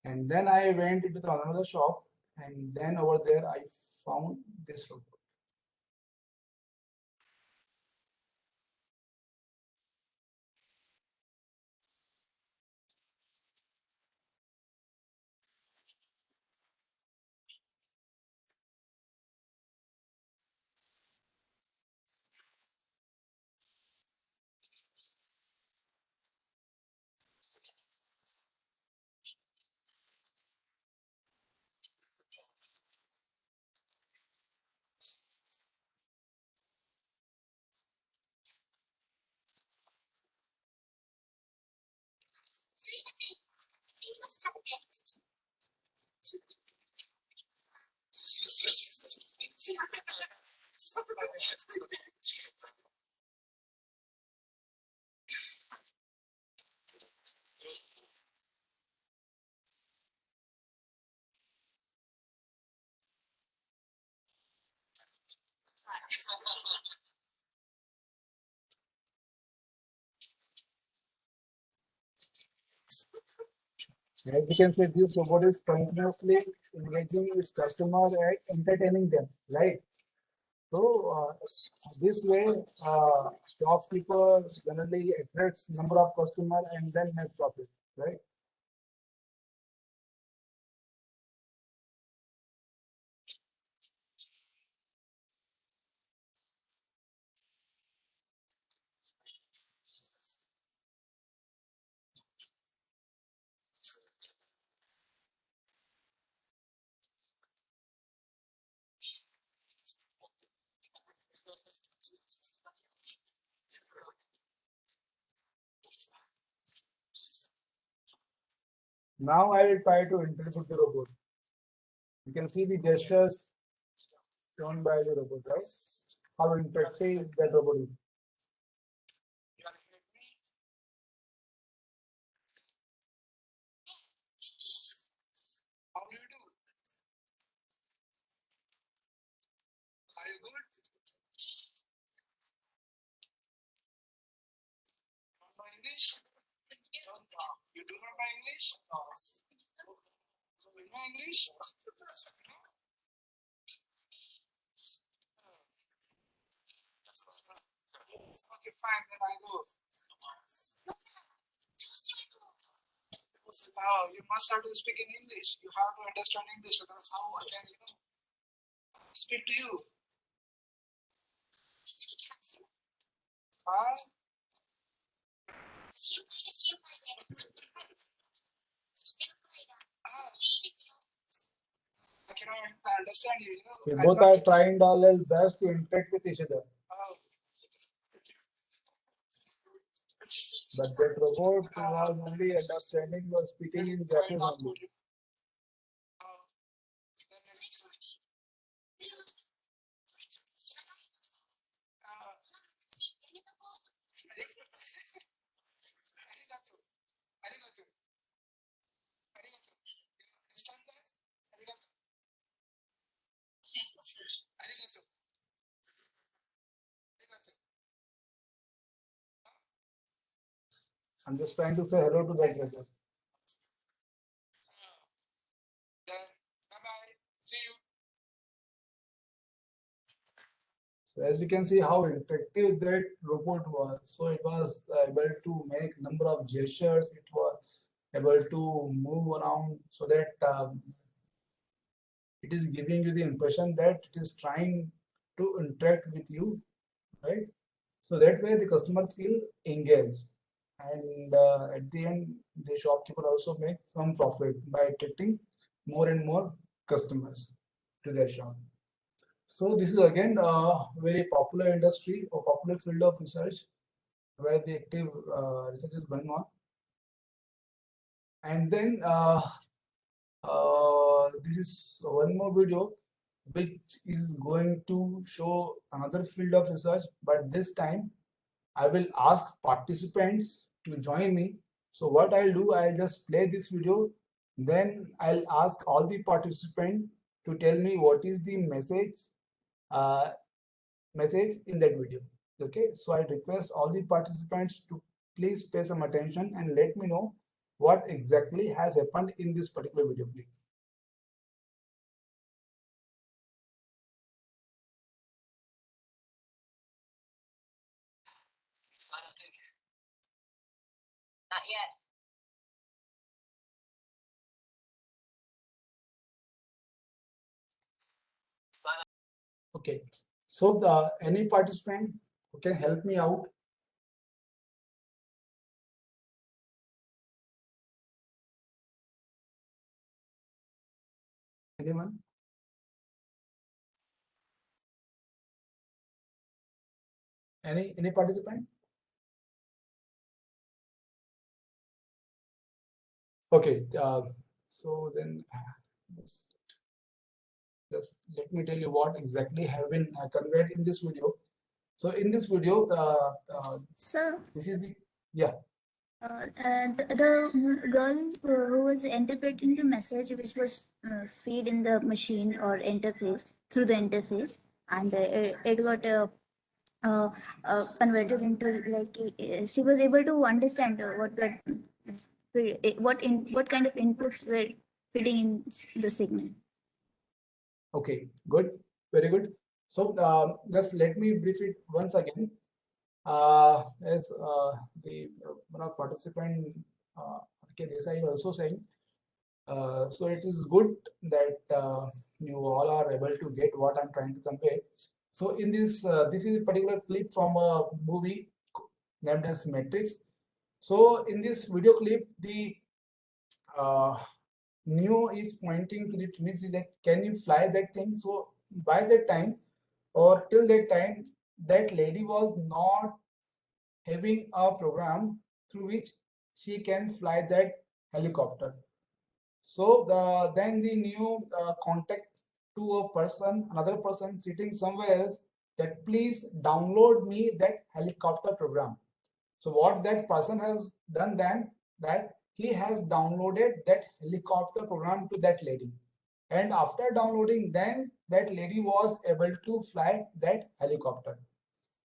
And then I went into another shop, and then over there I found this robot. As we can say, this robot is continuously engaging its customer and entertaining them, right? So this way, shopkeeper generally attracts number of customer and then make profit, right? Now I will try to interpret the robot. You can see the gestures shown by the robot, right? How interactive that robot is. How do you do? Are you good? Don't know English? You do not know English? So you know English? Okay, fine, then I go. You must have to speak in English. You have to understand English. That's how I can, speak to you. Huh? I cannot understand you. We I both don't- are trying our level best to interact with each other. Oh, But that robot was only understanding or speaking in Japanese only. arigato. Arigato. Arigato. Understand that? Arigato. Arigato. Arigato. I'm just trying to say hello to that robot. Then, bye-bye. See you. So as you can see how interactive that robot was. So it was able to make number of gestures. It was able to move around so that it is giving you the impression that it is trying to interact with you, right? So that way the customer feel engaged, and at the end the shopkeeper also make some profit by attracting more and more customers to their shop. So this is again a very popular industry or popular field of research where the active research is going on. And then this is one more video which is going to show another field of research, but this time I will ask participants to join me. So what I'll do, I'll just play this video, then I'll ask all the participants to tell me what is the uh, message in that video. Okay, so I request all the participants to please pay some attention and let me know what exactly has happened in this particular video clip. Not yet. Okay, so the any participant who can help me out? Anyone? Any participant? Okay, So then just let me tell you what exactly have been conveyed in this video. So in this video, Sir, this is the the girl who was interpreting the message which was feed in the machine or interface through the interface, and it got converted into like she was able to understand what kind of inputs were feeding in the signal. okay, good, very good. So just let me brief it once again. As the one of participant okay, Desai is also saying, so it is good that you all are able to get what I'm trying to convey. So in this, this is a particular clip from a movie named as Matrix. So in this video clip, the Neo is pointing to the Trinity that can you fly that thing? So by that time or till that time, that lady was not having a program through which she can fly that helicopter. So then the new contact to a person, another person sitting somewhere else, that please download me that helicopter program. So what that person has done then, that he has downloaded that helicopter program to that lady. And after downloading, then that lady was able to fly that helicopter.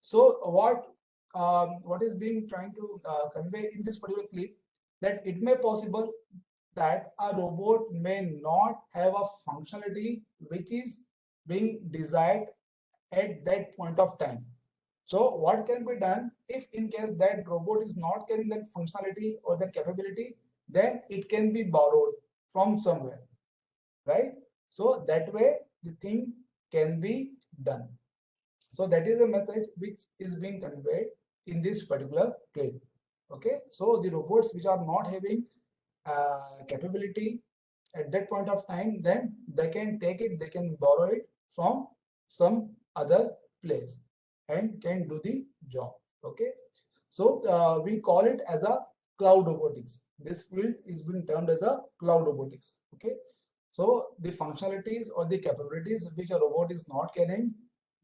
So what is being trying to convey in this particular clip, that it may possible that a robot may not have a functionality which is being desired at that point of time. So what can be done if in case that robot is not carrying that functionality or that capability, then it can be borrowed from somewhere, right? So that way the thing can be done. So that is the message which is being conveyed in this particular clip. Okay, so the robots which are not having capability at that point of time, then they can take it, they can borrow it from some other place and can do the job. Okay, so we call it as a cloud robotics. This field is being termed as a cloud robotics. Okay, so the functionalities or the capabilities which a robot is not carrying,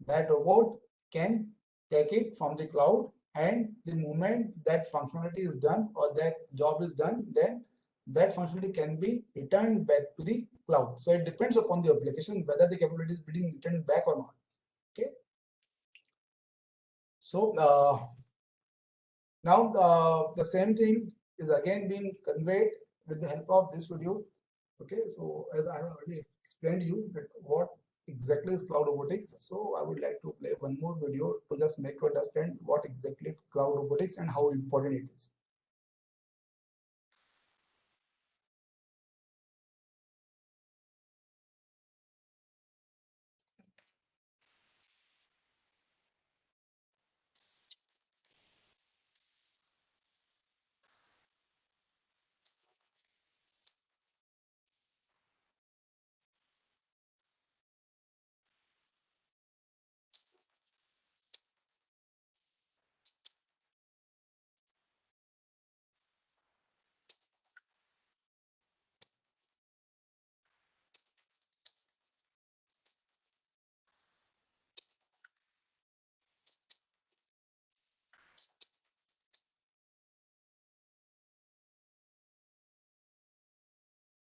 that robot can take it from the cloud, and the moment that functionality is done or that job is done, then that functionality can be returned back to the cloud. So it depends upon the application whether the capability is being returned back or not. Okay, so now the same thing is again being conveyed with the help of this video. Okay, so as I have already explained you that what exactly is cloud robotics, so I would like to play one more video to just make you understand what exactly cloud robotics and how important it is.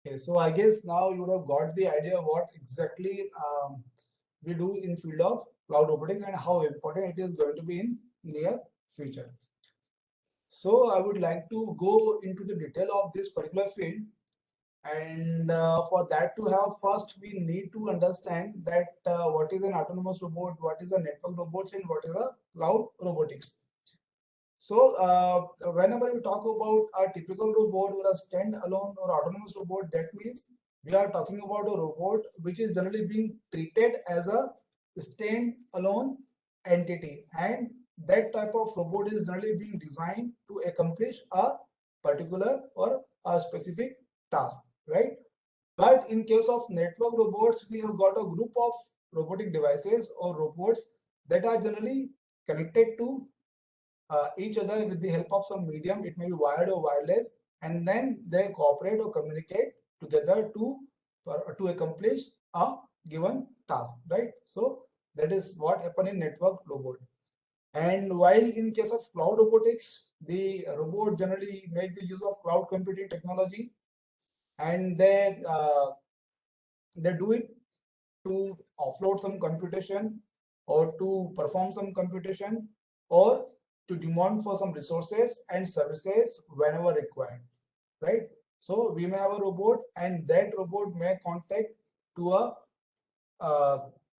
Okay, so I guess now you would have got the idea what exactly we do in field of cloud robotics and how important it is going to be in near future. So I would like to go into the detail of this particular field, and for that to have, first we need to understand that what is an autonomous robot, what is a network robots, and what is a cloud robotics. So whenever we talk about a typical robot or a stand-alone or autonomous robot, that means we are talking about a robot which is generally being treated as a stand-alone entity, and that type of robot is generally being designed to accomplish a particular or a specific task, right? But in case of network robots, we have got a group of robotic devices or robots that are generally connected to each other with the help of some medium. It may be wired or wireless, and then they cooperate or communicate together to accomplish a given task, right? So that is what happened in network robot. And while in case of cloud robotics, the robot generally make the use of cloud computing technology, and they do it to offload some computation or to perform some computation or to demand for some resources and services whenever required, right? So we may have a robot, and that robot may contact to a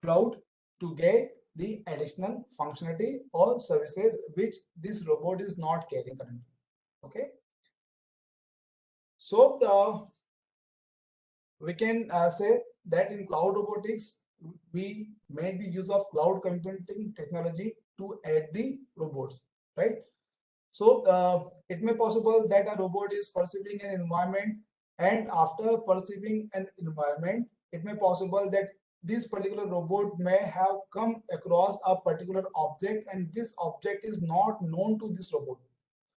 cloud to get the additional functionality or services which this robot is not getting currently. Okay, so we can say that in cloud robotics we make the use of cloud computing technology to add the robots, right? So it may possible that a robot is perceiving an environment, and after perceiving an environment, it may possible that this particular robot may have come across a particular object, and this object is not known to this robot.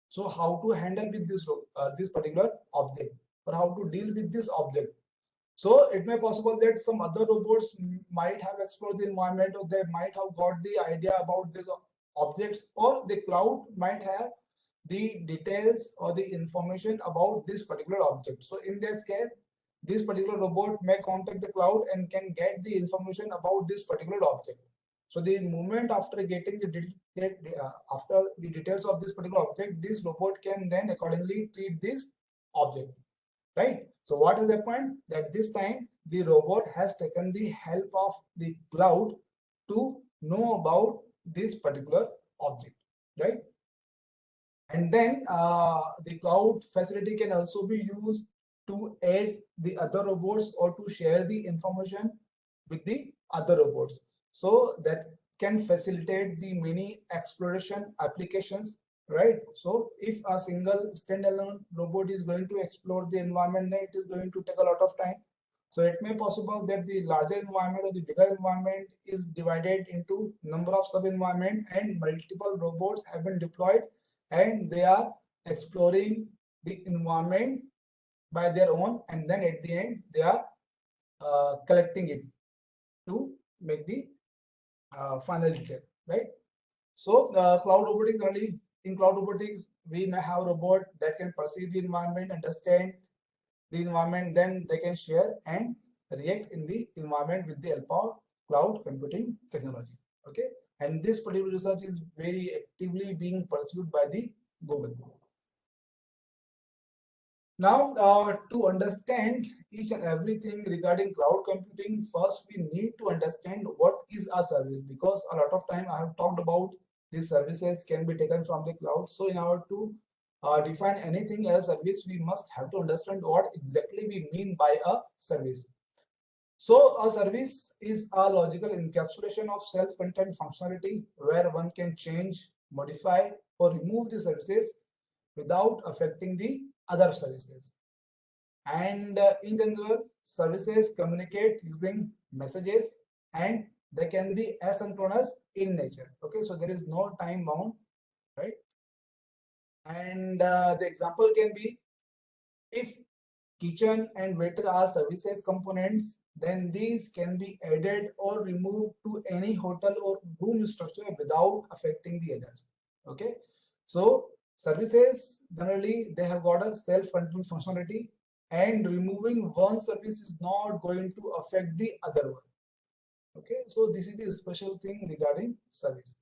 So how to handle with this particular object, or how to deal with this object? So it may possible that some other robots might have explored the environment, or they might have got the idea about these objects, or the cloud might have the details or the information about this particular object. So in this case, this particular robot may contact the cloud and can get the information about this particular object. So the moment after getting after the details of this particular object, this robot can then accordingly treat this object, right? So what is the point? That this time the robot has taken the help of the cloud to know about this particular object, right? And then the cloud facility can also be used to add the other robots or to share the information with the other robots. So that can facilitate the many exploration applications, right? So if a single standalone robot is going to explore the environment, then it is going to take a lot of time. So it may possible that the larger environment or the bigger environment is divided into number of sub-environment, and multiple robots have been deployed, and they are exploring the environment by their own, and then at the end they are collecting it to make the final detail, right? So cloud robotics, really in cloud robotics we may have a robot that can perceive the environment, understand the environment, then they can share and react in the environment with the help of cloud computing technology. Okay, and this particular research is very actively being pursued by the Google. Now, to understand each and everything regarding cloud computing, first we need to understand what is a service, because a lot of time I have talked about these services can be taken from the cloud. So in order to define anything as a service, we must have to understand what exactly we mean by a service. So a service is a logical encapsulation of self-contained functionality where one can change, modify, or remove the services without affecting the other services. And in general, services communicate using messages, and they can be asynchronous in nature. Okay, so there is no time bound, right? And the example can be, if kitchen and waiter are services components, then these can be added or removed to any hotel or room structure without affecting the others. Okay, so services generally they have got a self-contained functionality, and removing one service is not going to affect the other one. Okay, so this is the special thing regarding service.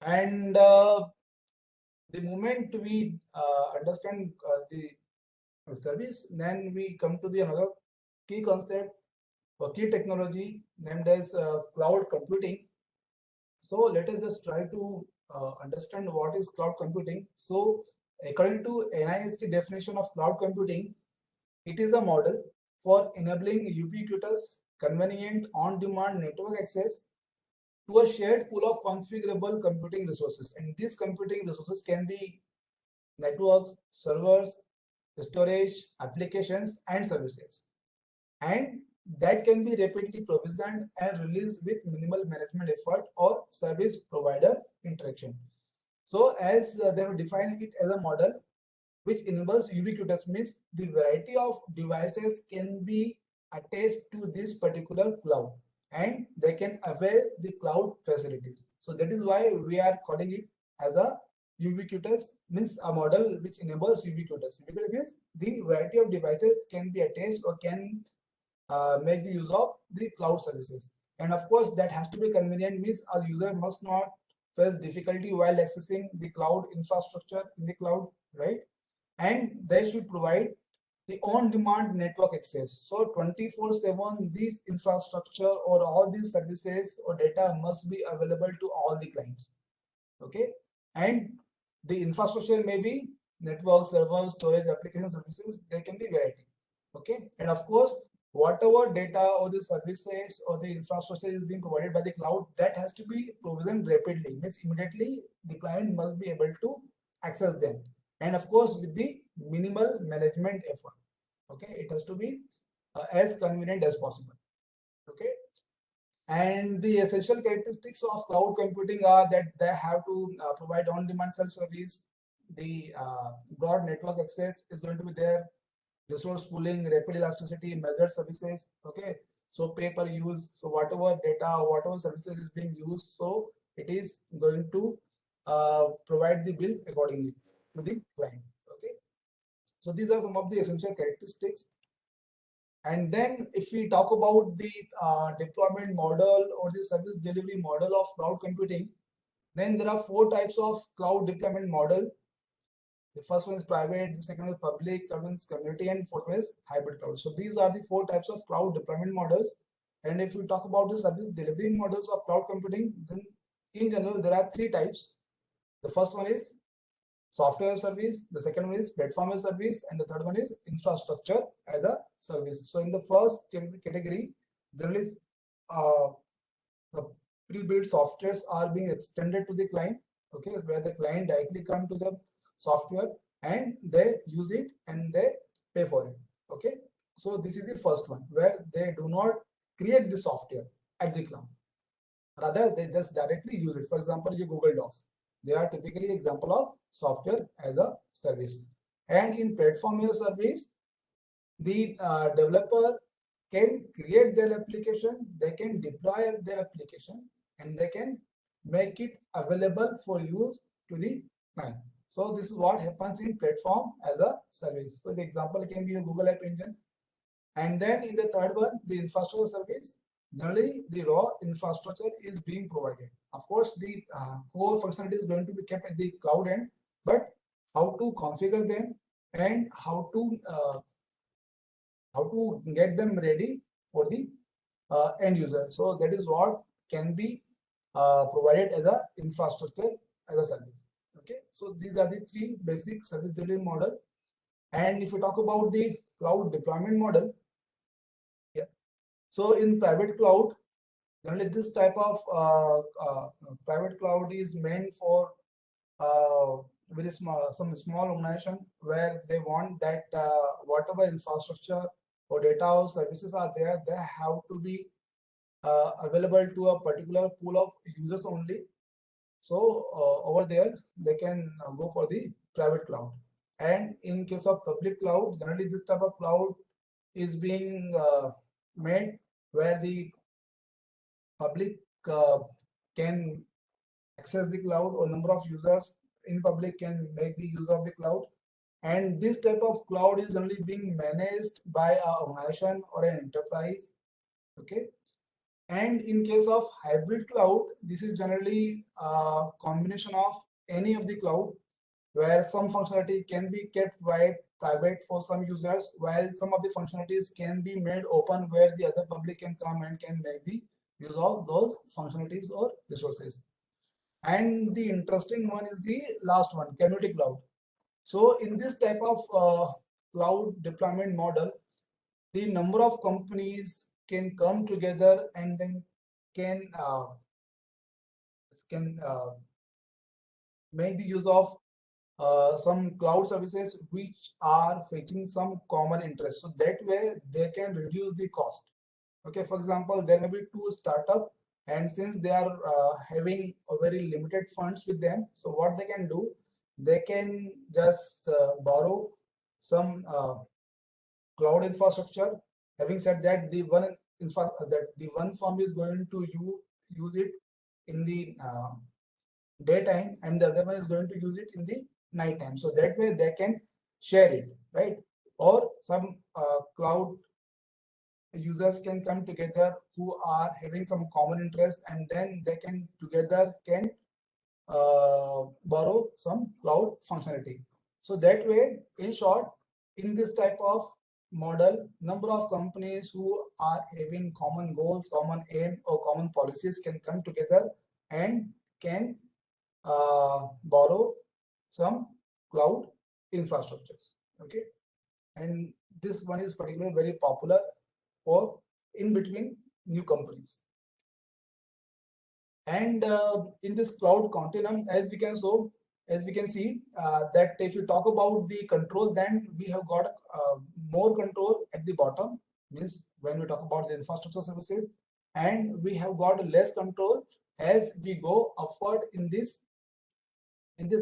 And the moment we understand the service, then we come to the another key concept or key technology named as cloud computing. So let us just try to understand what is cloud computing. So according to NIST definition of cloud computing, it is a model for enabling ubiquitous, convenient, on-demand network access to a shared pool of configurable computing resources. And these computing resources can be networks, servers, storage, applications, and services. And that can be rapidly provisioned and released with minimal management effort or service provider interaction. So as they have defined it as a model which enables ubiquitous, means the variety of devices can be attached to this particular cloud and they can avail the cloud facilities. So that is why we are calling it as a ubiquitous, means a model which enables ubiquitous. Ubiquitous means the variety of devices can be attached or can make the use of the cloud services. And of course, that has to be convenient, means a user must not face difficulty while accessing the cloud infrastructure in the cloud, right? And they should provide the on-demand network access. So 24/7, these infrastructure or all these services or data must be available to all the clients. Okay, and the infrastructure may be network, servers, storage, application services. There can be variety. Okay, and of course, whatever data or the services or the infrastructure is being provided by the cloud, that has to be provisioned rapidly. Means immediately the client must be able to access them, and of course with the minimal management effort. Okay, it has to be as convenient as possible. Okay, and the essential characteristics of cloud computing are that they have to provide on-demand self-service. The broad network access is going to be there. Resource pooling, rapid elasticity, measured services. Okay, so pay per use. So whatever data, whatever services is being used, so it is going to provide the bill accordingly to the client. Okay, so these are some of the essential characteristics. And then if we talk about the deployment model or the service delivery model of cloud computing, then there are 4 types of cloud deployment model. The first one is private, the second one is public, third one is community, and fourth one is hybrid cloud. So these are the 4 types of cloud deployment models. And if we talk about the service delivery models of cloud computing, then in general there are 3 types. The first one is software service, the second one is platform as service, and the third one is infrastructure as a service. So in the first category, there is the pre-built softwares are being extended to the client, okay, where the client directly come to the software and they use it and they pay for it. Okay, so this is the first one where they do not create the software at the cloud, rather they just directly use it. For example, your Google Docs, they are typically example of software as a service. And in platform as a service, the developer can create their application, they can deploy their application, and they can make it available for use to the client. So this is what happens in platform as a service. So the example can be a Google App Engine. And then in the third one, the infrastructure service, generally the raw infrastructure is being provided. Of course, the core functionality is going to be kept at the cloud end, but how to configure them and how to get them ready for the end user. So that is what can be provided as a infrastructure as a service. Okay, so these are the 3 basic service delivery model. And if we talk about the cloud deployment model, yeah, so in private cloud, generally this type of private cloud is meant for very small, some small organization where they want that whatever infrastructure or data or services are there, they have to be available to a particular pool of users only. So over there, they can go for the private cloud. And in case of public cloud, generally this type of cloud is being made where the public can access the cloud, or number of users in public can make the use of the cloud. And this type of cloud is only being managed by an organization or an enterprise. Okay, and in case of hybrid cloud, this is generally a combination of any of the cloud, where some functionality can be kept private for some users, while some of the functionalities can be made open, where the other public can come and can make the use of those functionalities or resources. And the interesting one is the last one, community cloud. So in this type of cloud deployment model, the number of companies can come together and then can make the use of some cloud services which are facing some common interest. So that way they can reduce the cost. Okay, for example, there may be 2 startup, and since they are having a very limited funds with them, so what they can do, they can just borrow some cloud infrastructure. Having said that, the one firm is going to use it in the daytime, and the other one is going to use it in the night time. So that way they can share it, right? Or some cloud users can come together who are having some common interest, and then they can together borrow some cloud functionality. So that way, in short, in this type of model, number of companies who are having common goals, common aim, or common policies can come together and can borrow some cloud infrastructures. Okay, and this one is particularly very popular for in between new companies. And in this cloud continuum, as we can see that if you talk about the control, then we have got more control at the bottom, means when we talk about the infrastructure services, and we have got less control as we go upward in this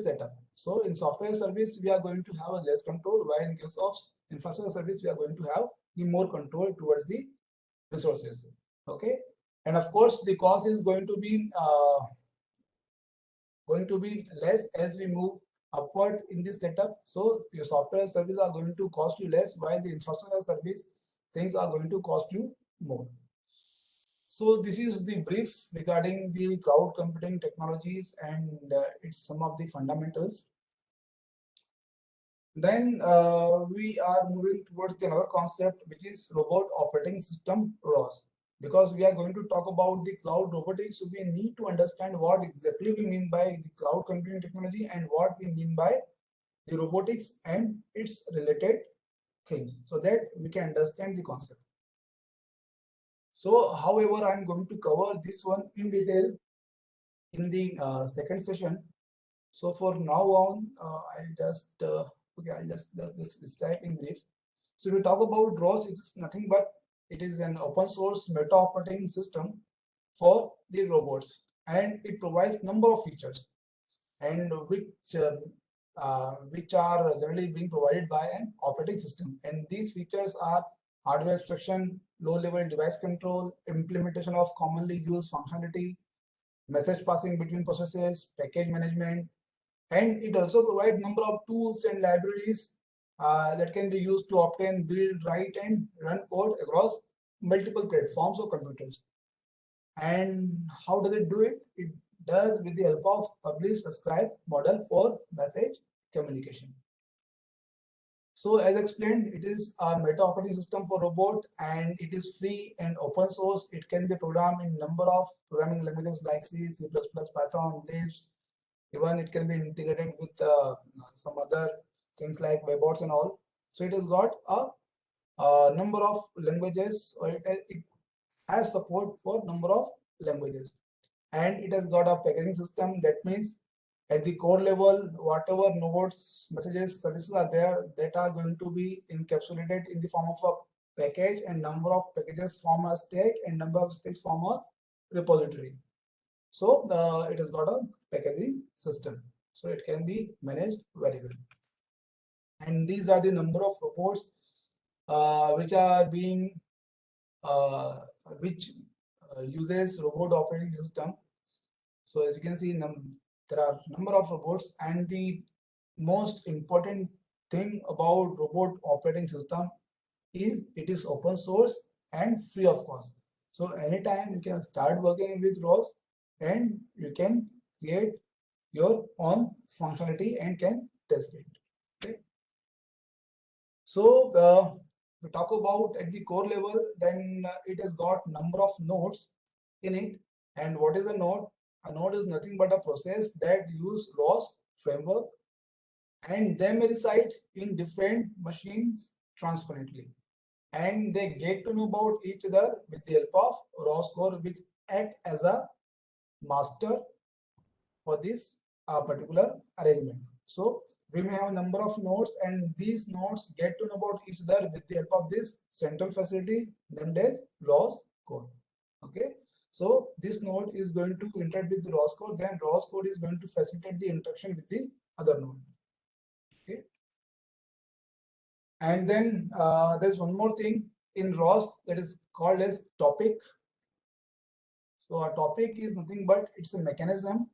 setup. So in software service, we are going to have a less control, while in case of infrastructure service, we are going to have the more control towards the resources. Okay, and of course the cost is going to be less as we move upward in this setup. So your software service are going to cost you less, while the infrastructure service things are going to cost you more. So this is the brief regarding the cloud computing technologies and its some of the fundamentals. Then we are moving towards the another concept, which is robot operating system, ROS. Because we are going to talk about the cloud robotics, so we need to understand what exactly we mean by the cloud computing technology and what we mean by the robotics and its related things, so that we can understand the concept. So, however, I'm going to cover this one in detail in the second session. So for now on, I'll just describe in brief. So we talk about ROS, it is nothing but it is an open source meta operating system for the robots, and it provides number of features, and which are generally being provided by an operating system. And these features are hardware abstraction, low-level device control, implementation of commonly used functionality, message passing between processes, package management, and it also provides number of tools and libraries that can be used to obtain, build, write, and run code across multiple platforms or computers. And how does it do it? It does with the help of publish subscribe model for message communication. So as explained, it is a meta operating system for robot, and it is free and open source. It can be programmed in number of programming languages like C, C++, Python, Lisp. Even it can be integrated with some other things like webbots and all. So it has got a number of languages, or it has support for number of languages, and it has got a packaging system. That means at the core level, whatever nodes, messages, services are there, that are going to be encapsulated in the form of a package, and number of packages form a stack, and number of stacks form a repository. So it has got a packaging system, so it can be managed very well. And these are the number of robots which are being uses robot operating system. So as you can see, there are number of robots, and the most important thing about robot operating system is it is open source and free of cost. So anytime you can start working with ROS, and you can create your own functionality and can test it. Okay. So we talk about at the core level, then it has got number of nodes in it. And what is a node? A node is nothing but a process that use ROS framework, and they may reside in different machines transparently, and they get to know about each other with the help of ROS core, which act as a master for this particular arrangement. So we may have a number of nodes, and these nodes get to know about each other with the help of this central facility named as ROS code. Okay, so this node is going to interact with the ROS code, then ROS code is going to facilitate the interaction with the other node. Okay. And then there's one more thing in ROS that is called as topic. So a topic is nothing but it's a mechanism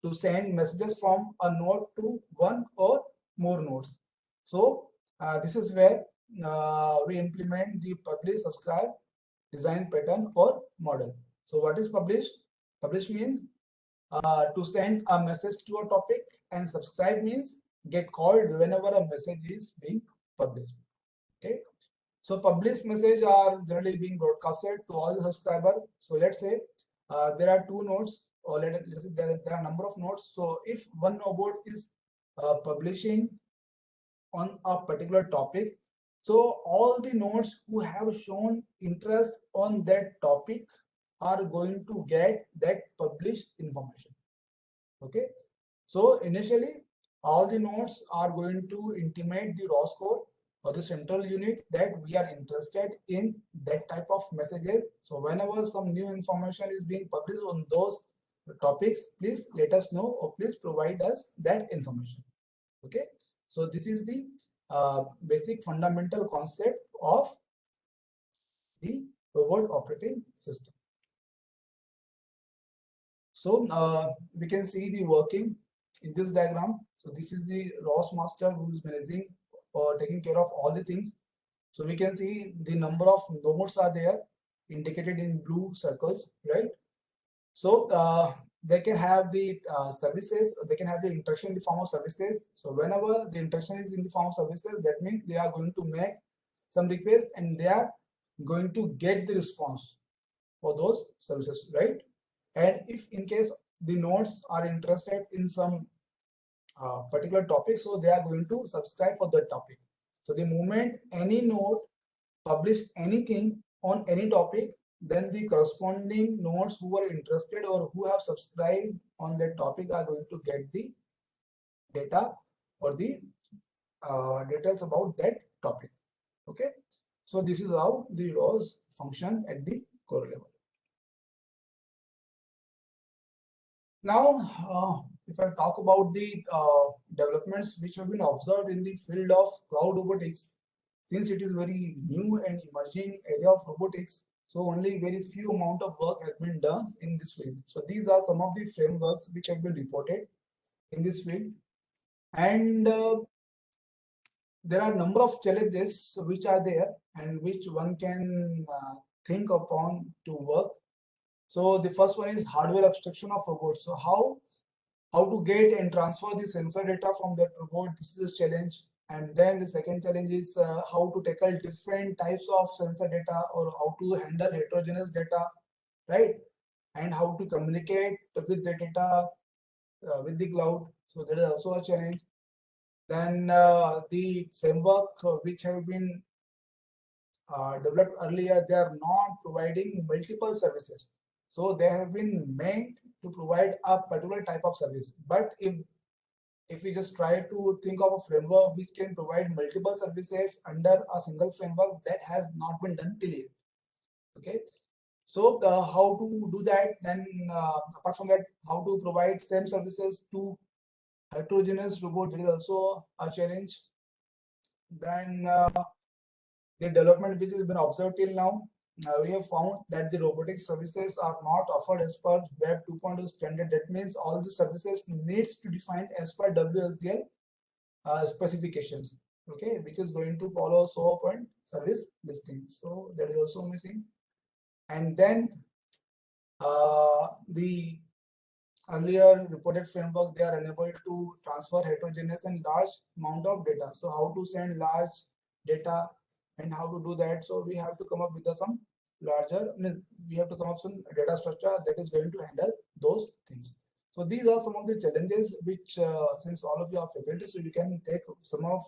to send messages from a node to one or more nodes. So this is where we implement the publish, subscribe, design pattern or model. So what is publish? Publish means to send a message to a topic, and subscribe means get called whenever a message is being published. Okay. So published message are generally being broadcasted to all the subscriber. So let's say there are two nodes, or let's say there are a number of nodes. So if one node is publishing on a particular topic, so all the nodes who have shown interest on that topic are going to get that published information. Okay. So initially, all the nodes are going to intimate the ROS core or the central unit that we are interested in that type of messages. So whenever some new information is being published on those topics, please let us know, or please provide us that information. Okay. So this is the basic fundamental concept of the robot operating system. So we can see the working in this diagram. So this is the ROS master who is managing or taking care of all the things. So we can see the number of nodes are there indicated in blue circles, right? So they can have the services, they can have the interaction in the form of services. So whenever the interaction is in the form of services, that means they are going to make some requests and they are going to get the response for those services, right? And if in case the nodes are interested in some particular topic, so they are going to subscribe for that topic. So the moment any node publish anything on any topic, then the corresponding nodes who are interested or who have subscribed on that topic are going to get the data or the details about that topic. Okay. So this is how the ROS function at the core level. Now, if I talk about the developments which have been observed in the field of cloud robotics, since it is very new and emerging area of robotics, so only very few amount of work has been done in this field. So these are some of the frameworks which have been reported in this field, and there are a number of challenges which are there and which one can think upon to work. So the first one is hardware abstraction of robots. So how to get and transfer the sensor data from that robot. This is a challenge. And then the second challenge is how to tackle different types of sensor data, or how to handle heterogeneous data, right? And how to communicate with the data with the cloud. So that is also a challenge. Then the framework which have been developed earlier, they are not providing multiple services. So they have been meant to provide a particular type of service. But if we just try to think of a framework which can provide multiple services under a single framework, that has not been done till yet. Okay. So how to do that? Then apart from that, how to provide same services to heterogeneous robot, there is also a challenge. Then the development which has been observed till now, we have found that the robotic services are not offered as per Web 2.0 standard. That means all the services needs to define as per WSDL specifications, okay, which is going to follow SOAP and service listing. So that is also missing. And then the earlier reported framework, they are unable to transfer heterogeneous and large amount of data. So how to send large data and how to do that? So we have to come up with some larger, we have to come up some data structure that is going to handle those things. So these are some of the challenges which, since all of you are faculty, so you can take some of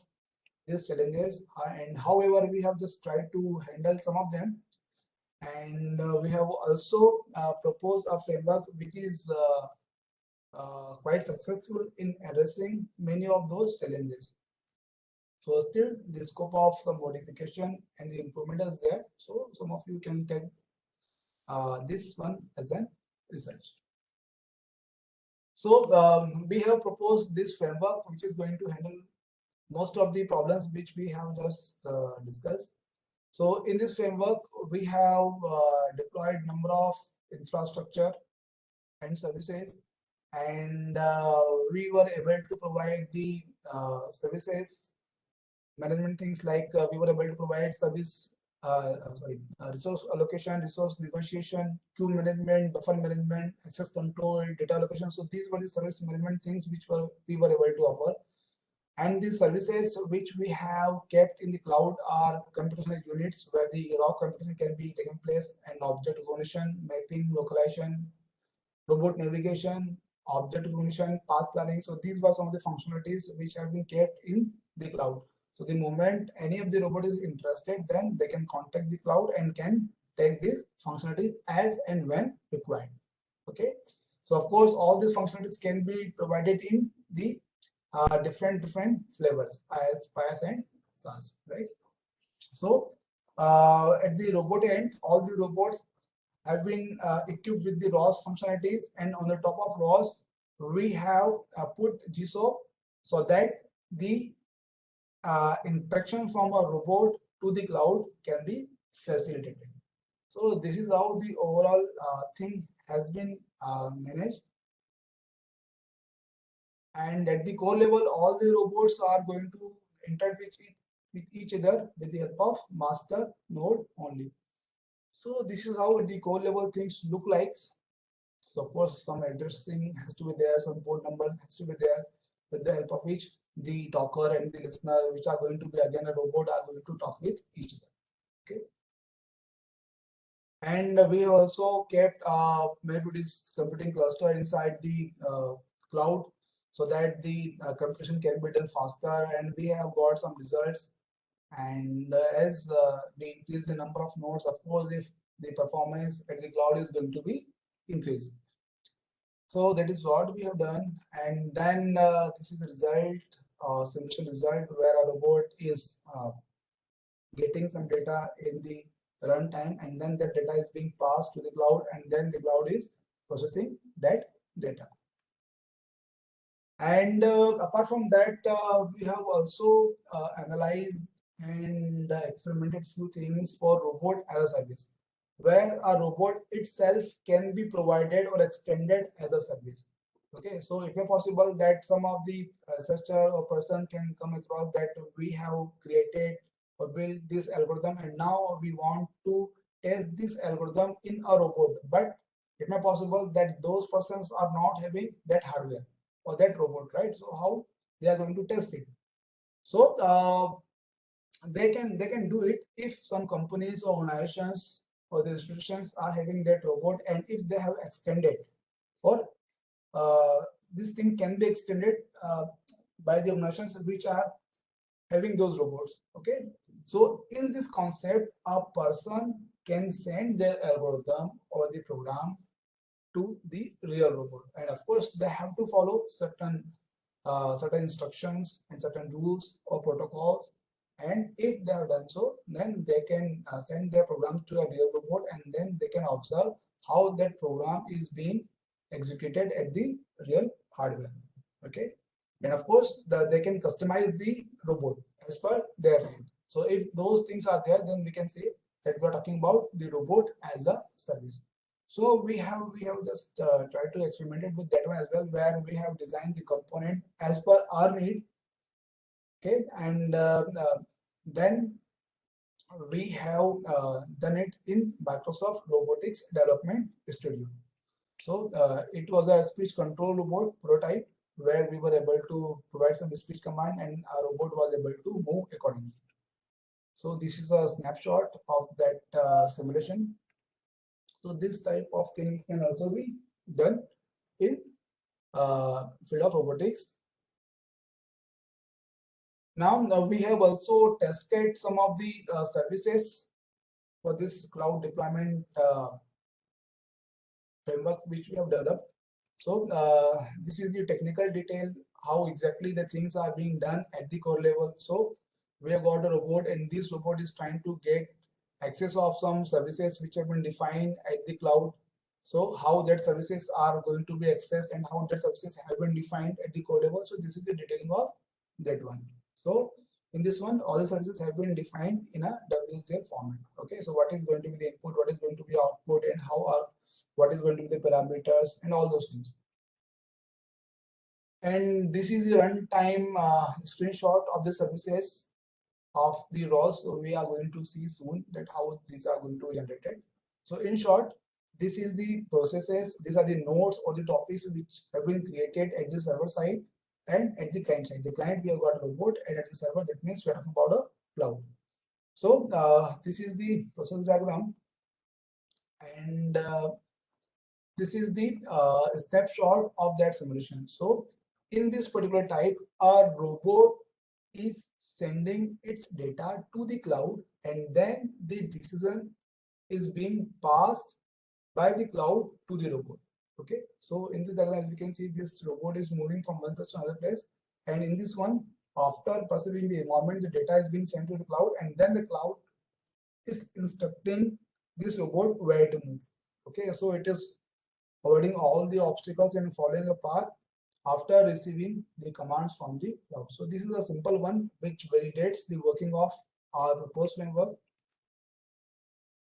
these challenges, and however we have just tried to handle some of them. And we have also proposed a framework which is quite successful in addressing many of those challenges. So still the scope of some modification and the improvement is there. So some of you can take this one as an research. So we have proposed this framework, which is going to handle most of the problems which we have just discussed. So in this framework, we have deployed number of infrastructure and services, and we were able to provide the services management things like we were able to provide resource allocation, resource negotiation, queue management, buffer management, access control, data allocation. So these were the service management things which we were able to offer. And the services which we have kept in the cloud are computational units where the raw computation can be taken place, and object recognition, mapping, localization, robot navigation, object recognition, path planning. So these were some of the functionalities which have been kept in the cloud. So the moment any of the robot is interested, then they can contact the cloud and can take these functionalities as and when required. Okay. So of course, all these functionalities can be provided in the different flavors, IaaS, PaaS, and SaaS, right? So at the robot end, all the robots have been equipped with the ROS functionalities, and on the top of ROS, we have put GSOAP so that the interaction from a robot to the cloud can be facilitated. So this is how the overall thing has been managed. And at the core level, all the robots are going to interact with each other with the help of master node only. So this is how the core level things look like. So of course, some addressing has to be there, some port number has to be there, with the help of which the talker and the listener, which are going to be again a robot, are going to talk with each other. Okay. And we have also kept maybe this computing cluster inside the cloud so that the computation can be done faster, and we have got some results. And as we increase the number of nodes, of course, if the performance at the cloud is going to be increased. So that is what we have done. And then this is the result, simulation result, where a robot is getting some data in the runtime, and then that data is being passed to the cloud, and then the cloud is processing that data. And apart from that, we have also analyzed and experimented few things for robot as a service, where a robot itself can be provided or extended as a service. Okay, so it may possible that some of the researcher or person can come across that we have created or built this algorithm, and now we want to test this algorithm in a robot, but it may possible that those persons are not having that hardware or that robot, right? So how they are going to test it? So they can do it if some companies or organizations or the institutions are having that robot, and if they have extended, or this thing can be extended by the organizations which are having those robots. Okay, so in this concept, a person can send their algorithm or the program to the real robot, and of course they have to follow certain instructions and certain rules or protocols. And if they have done so, then they can send their program to a real robot, and then they can observe how that program is being executed at the real hardware. Okay, and of course they can customize the robot as per their need. So if those things are there, then we can say that we're talking about the robot as a service. So we have just tried to experiment it with that one as well, where we have designed the component as per our need. Okay, and then we have done it in Microsoft Robotics Development Studio. So it was a speech control robot prototype where we were able to provide some speech command, and our robot was able to move accordingly. So this is a snapshot of that simulation. So this type of thing can also be done in field of robotics. Now we have also tested some of the services for this cloud deployment framework which we have developed. So this is the technical detail, how exactly the things are being done at the core level. So we have got a robot, and this robot is trying to get access of some services which have been defined at the cloud. So how that services are going to be accessed and how that services have been defined at the code level. So this is the detailing of that one. So in this one, all the services have been defined in a WSDL format. Okay, so what is going to be the input, what is going to be output, and what is going to be the parameters and all those things. And this is the runtime screenshot of the services of the ROS. So we are going to see soon that how these are going to be generated. So in short, this is the processes, these are the nodes or the topics which have been created at the server side and at the client side. The client, we have got a robot, and at the server, that means we are talking about a cloud. So this is the process diagram, and this is the snapshot of that simulation. So in this particular type, our robot is sending its data to the cloud, and then the decision is being passed by the cloud to the robot. Okay, so in this diagram, as you can see, this robot is moving from one place to another place, and in this one, after perceiving the environment, the data is being sent to the cloud, and then the cloud is instructing this robot where to move. Okay, so it is avoiding all the obstacles and following a path after receiving the commands from the cloud. So this is a simple one which validates the working of our proposed framework.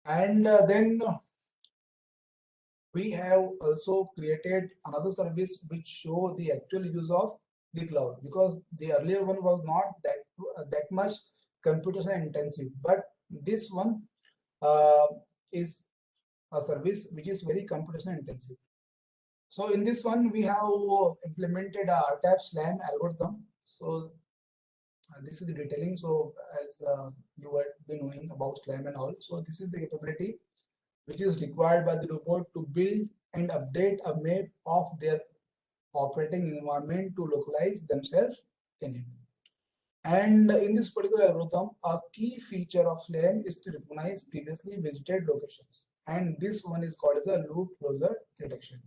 And then we have also created another service which show the actual use of the cloud, because the earlier one was not that much computation intensive, but this one is a service which is very computation intensive. So in this one, we have implemented a RTAP SLAM algorithm. So this is the detailing. So as you have been knowing about SLAM and all, so this is the capability which is required by the robot to build and update a map of their operating environment to localize themselves in it. And in this particular algorithm, a key feature of SLAM is to recognize previously visited locations. And this one is called as a loop closure detection.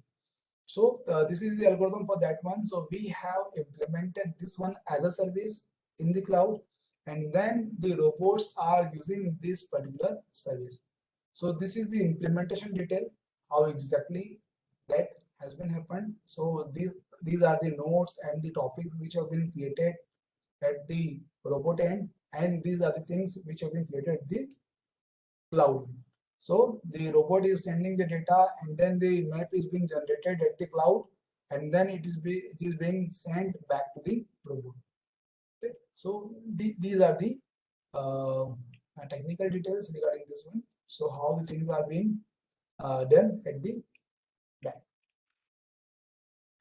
So this is the algorithm for that one. So we have implemented this one as a service in the cloud, and then the robots are using this particular service. So this is the implementation detail, how exactly that has been happened. So these are the nodes and the topics which have been created at the robot end, and these are the things which have been created at the cloud. So the robot is sending the data, and then the map is being generated at the cloud, and then it is being sent back to the robot. Okay. So these are the technical details regarding this one. So how the things are being done at the back.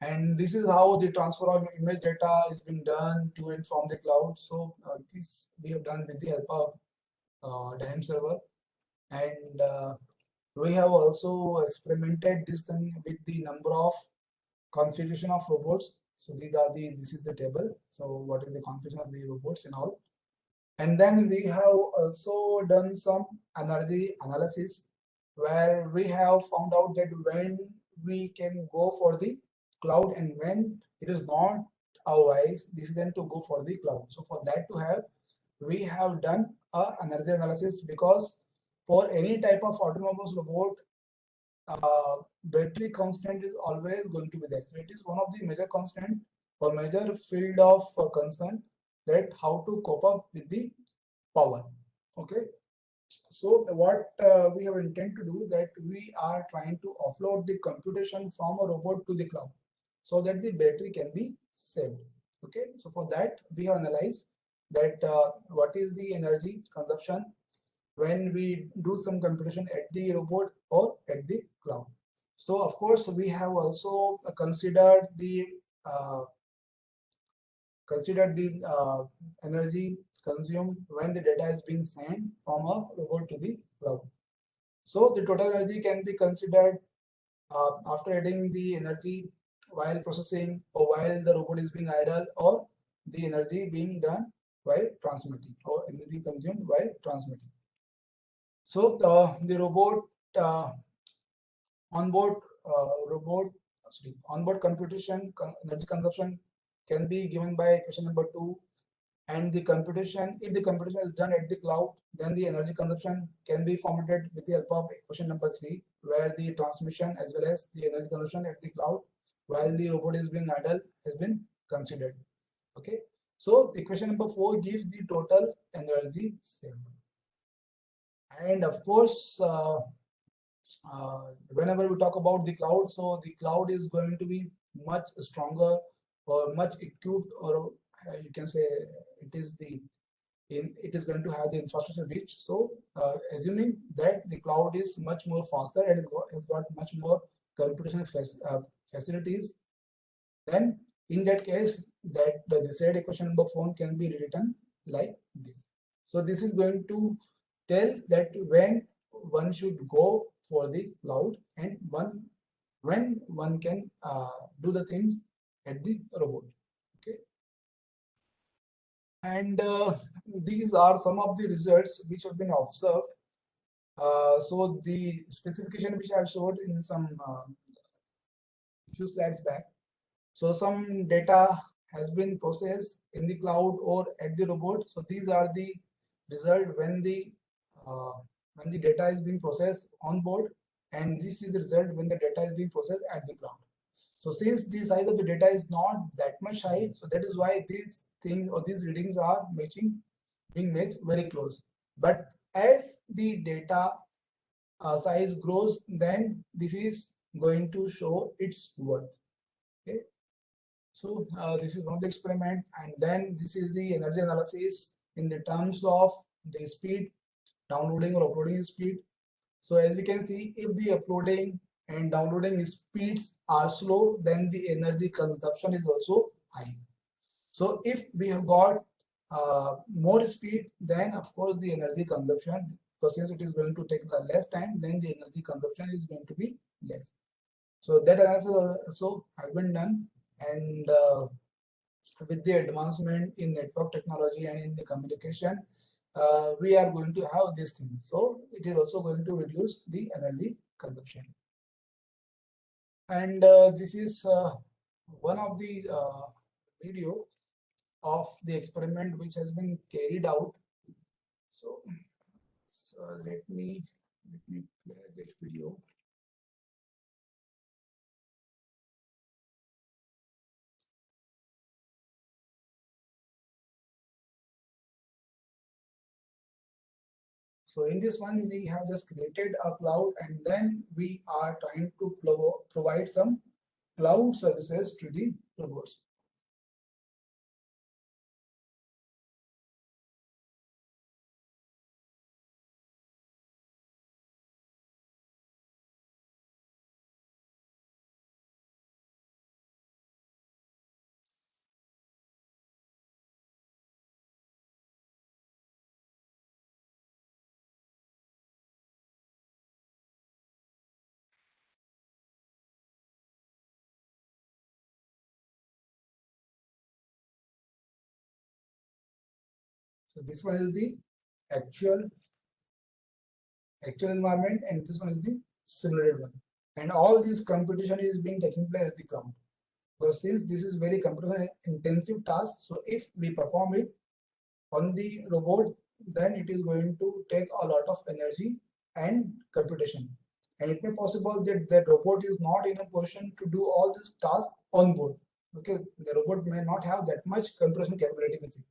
And this is how the transfer of image data is being done to and from the cloud. So this we have done with the help of DIAM server. And we have also experimented this thing with the number of configuration of robots. So this is the table. So what is the configuration of the robots and all. And then we have also done some energy analysis where we have found out that when we can go for the cloud and when it is not our wise decision to go for the cloud. So for that to have, we have done a energy analysis, because for any type of autonomous robot, battery constant is always going to be there. So it is one of the major constant or major field of concern, that how to cope up with the power. Okay. So what we have intent to do, that we are trying to offload the computation from a robot to the cloud, so that the battery can be saved. Okay. So for that, we have analyzed that what is the energy consumption when we do some computation at the robot or at the cloud. So of course, we have also considered the energy consumed when the data is being sent from a robot to the cloud. So the total energy can be considered after adding the energy while processing, or while the robot is being idle, or the energy being done while transmitting, or energy consumed while transmitting. So the robot onboard onboard computation energy consumption can be given by question number 2. and the computation, if the computation is done at the cloud, then the energy consumption can be formatted with the help of equation number 3, where the transmission as well as the energy consumption at the cloud while the robot is being idle has been considered. Okay, so equation number 4 gives the total energy saved. And of course, whenever we talk about the cloud, so the cloud is going to be much stronger or much equipped, or you can say it is going to have the infrastructure reach. So assuming that the cloud is much more faster and has got much more computational facilities, then in that case that the said equation number 4 can be rewritten like this. So this is going to tell that when one should go for the cloud and when one can do the things at the robot. Okay, and these are some of the results which have been observed. So the specification which I have showed in some few slides back. So some data has been processed in the cloud or at the robot. So these are the result when the data is being processed on board, and this is the result when the data is being processed at the cloud. So since the size of the data is not that much high, so that is why these things or these readings are being matched very close. But as the data size grows, then this is going to show its worth. Okay, so this is one of the experiment, and then this is the energy analysis in the terms of the speed, downloading or uploading speed. So as we can see, if the uploading and downloading speeds are slow, then the energy consumption is also high. So if we have got more speed, then of course the energy consumption, because since it is going to take less time, then the energy consumption is going to be less. So that analysis also has been done, and with the advancement in network technology and in the communication, we are going to have this thing. So it is also going to reduce the energy consumption. And this is one of the video of the experiment which has been carried out. So, let me play this video. So in this one, we have just created a cloud, and then we are trying to provide some cloud services to the robots. So this one is the actual environment, and this one is the simulated one. And all this computation is being taken place at the cloud. Because since this is very computation intensive task, so if we perform it on the robot, then it is going to take a lot of energy and computation. And it may be possible that the robot is not in a position to do all these tasks on board. Okay, the robot may not have that much computation capability with it.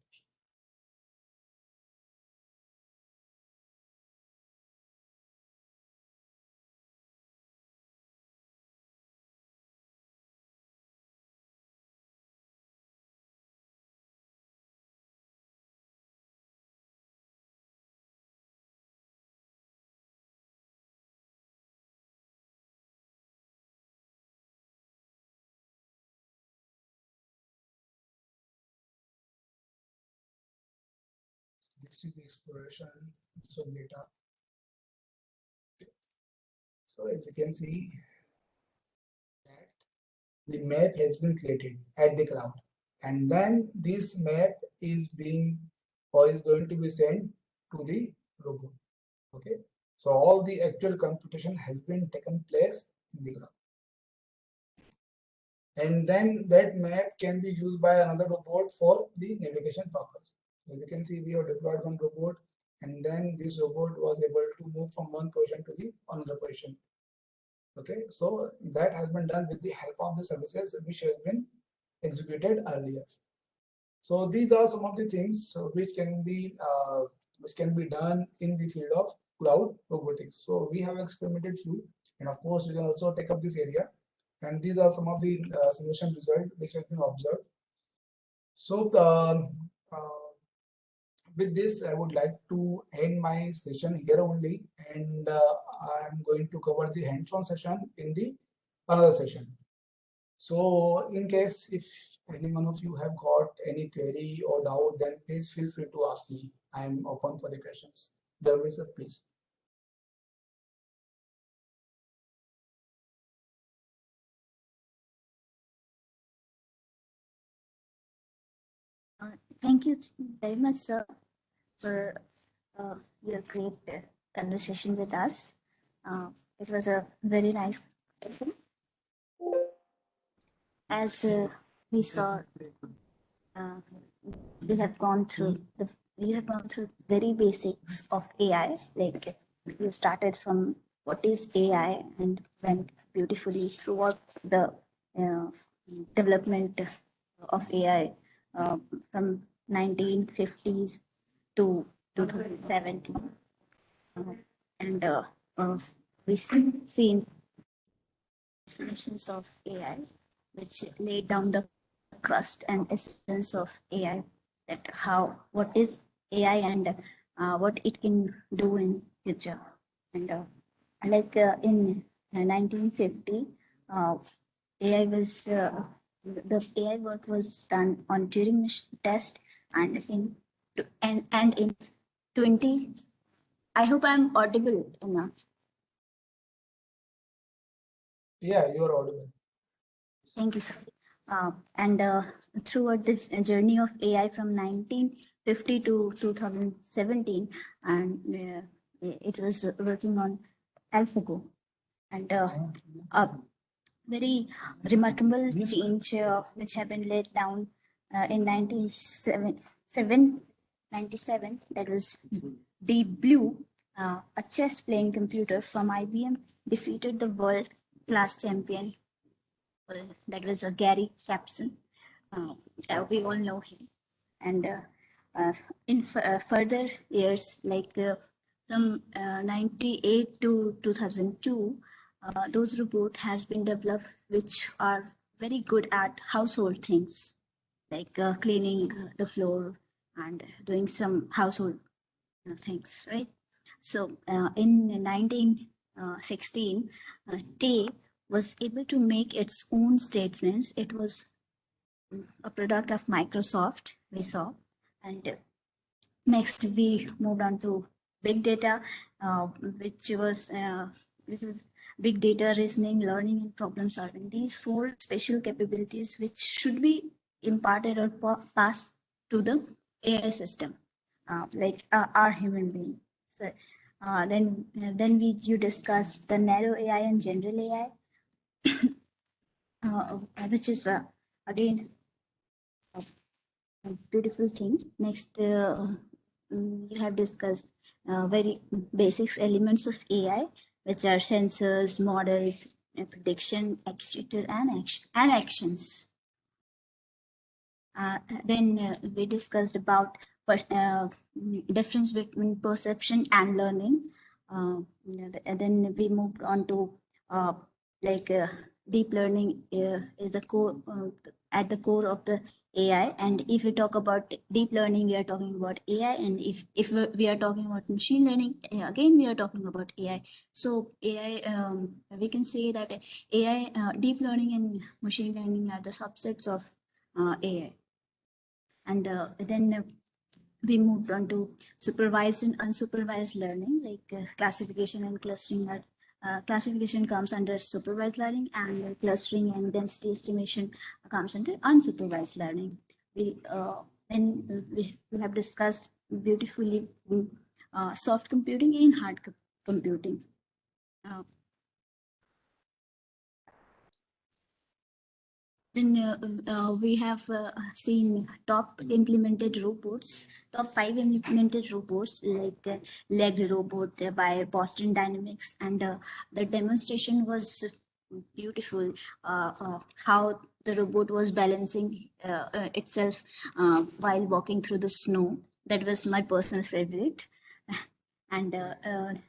This is the exploration, so data. So as you can see that the map has been created at the cloud, and then this map is being or is going to be sent to the robot. Okay, so all the actual computation has been taken place in the cloud, and then that map can be used by another robot for the navigation purpose. As you can see, we have deployed one robot, and then this robot was able to move from one position to the another position. Okay, so that has been done with the help of the services which have been executed earlier. So these are some of the things which can be done in the field of cloud robotics. So we have experimented few, and of course we can also take up this area. And these are some of the simulation results which have been observed. So with this, I would like to end my session here only, and I am going to cover the hands-on session in the another session. So in case if any one of you have got any query or doubt, then please feel free to ask me. I am open for the questions. Dharmesh sir, please. Thank you very much, sir, for your great conversation with us. It was a very nice. As we saw, uh, we have gone through very basics of AI. Like you started from what is AI and went beautifully throughout the uh, development of AI from 1950s to 2017, and we seen definitions of AI, which laid down the crust and essence of AI, that what is AI and what it can do in future. And in 1950, AI was the AI work was done on Turing test, and in 20. I hope I'm audible enough. Yeah, you are audible. Thank you, sir. And throughout this journey of AI from 1950 to 2017, and it was working on AlphaGo, and a very remarkable change which had been laid down in 1997. That was Deep Blue, a chess playing computer from IBM, defeated the world class champion. That was Gary Capson. We all know him. And in further years, like from 98 to 2002, those robots has been developed which are very good at household things, like cleaning the floor and doing some household things, right? So in 1916, Tay was able to make its own statements. It was a product of Microsoft, we saw. And next, we moved on to big data, which was this is big data, reasoning, learning, and problem solving. These four special capabilities which should be imparted or passed to the AI system, like our human being. So then you discussed the narrow AI and general AI, which is again a beautiful thing. Next, you have discussed very basics elements of AI, which are sensors, model, prediction, actuator, and actions. Then we discussed about difference between perception and learning. And then we moved on to like deep learning is the core at the core of the AI. And if we talk about deep learning, we are talking about AI. And if we are talking about machine learning, again we are talking about AI. So AI, we can say that AI, deep learning and machine learning are the subsets of AI. And then we moved on to supervised and unsupervised learning, like classification and clustering. Classification comes under supervised learning, and clustering and density estimation comes under unsupervised learning. Then we have discussed beautifully soft computing and hard computing. Then we have seen top implemented robots, top 5 implemented robots like leg robot by Boston Dynamics, and the demonstration was beautiful. How the robot was balancing itself while walking through the snow. That was my personal favorite. And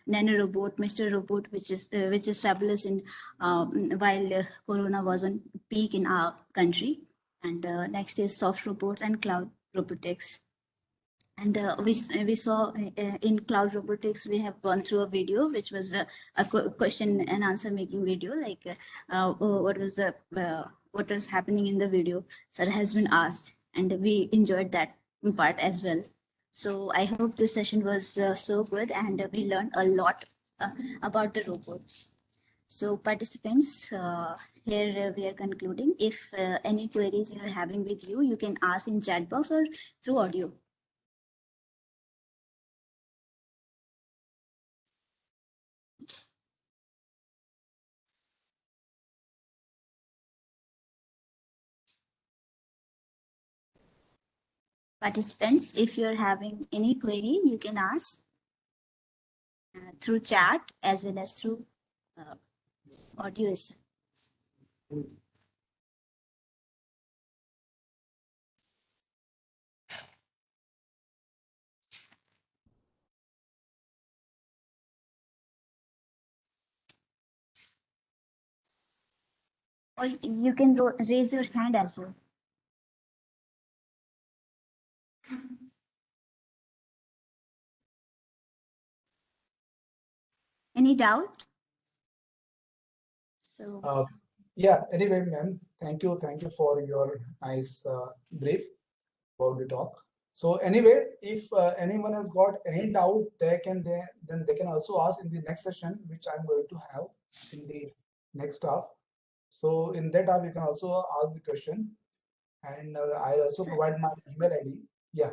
Nano Robot, Mr. Robot, which is fabulous in while Corona was on peak in our country. And next is soft robots and cloud robotics. And we saw in cloud robotics, we have gone through a video which was a question and answer making video, like what was happening in the video. Sir has been asked, and we enjoyed that part as well. So I hope this session was so good, and we learned a lot about the robots. So participants, here we are concluding. If any queries you are having with you, you can ask in chat box or through audio. Participants, if you're having any query, you can ask through chat as well as through audio itself. Or you can raise your hand as well. Any doubt? So Yeah, anyway, ma'am, thank you for your nice brief about the talk. So anyway, if anyone has got any doubt, then they can also ask in the next session, which I'm going to have in the next half. So in that half, you can also ask the question, and I'll also provide my email ID. Yeah.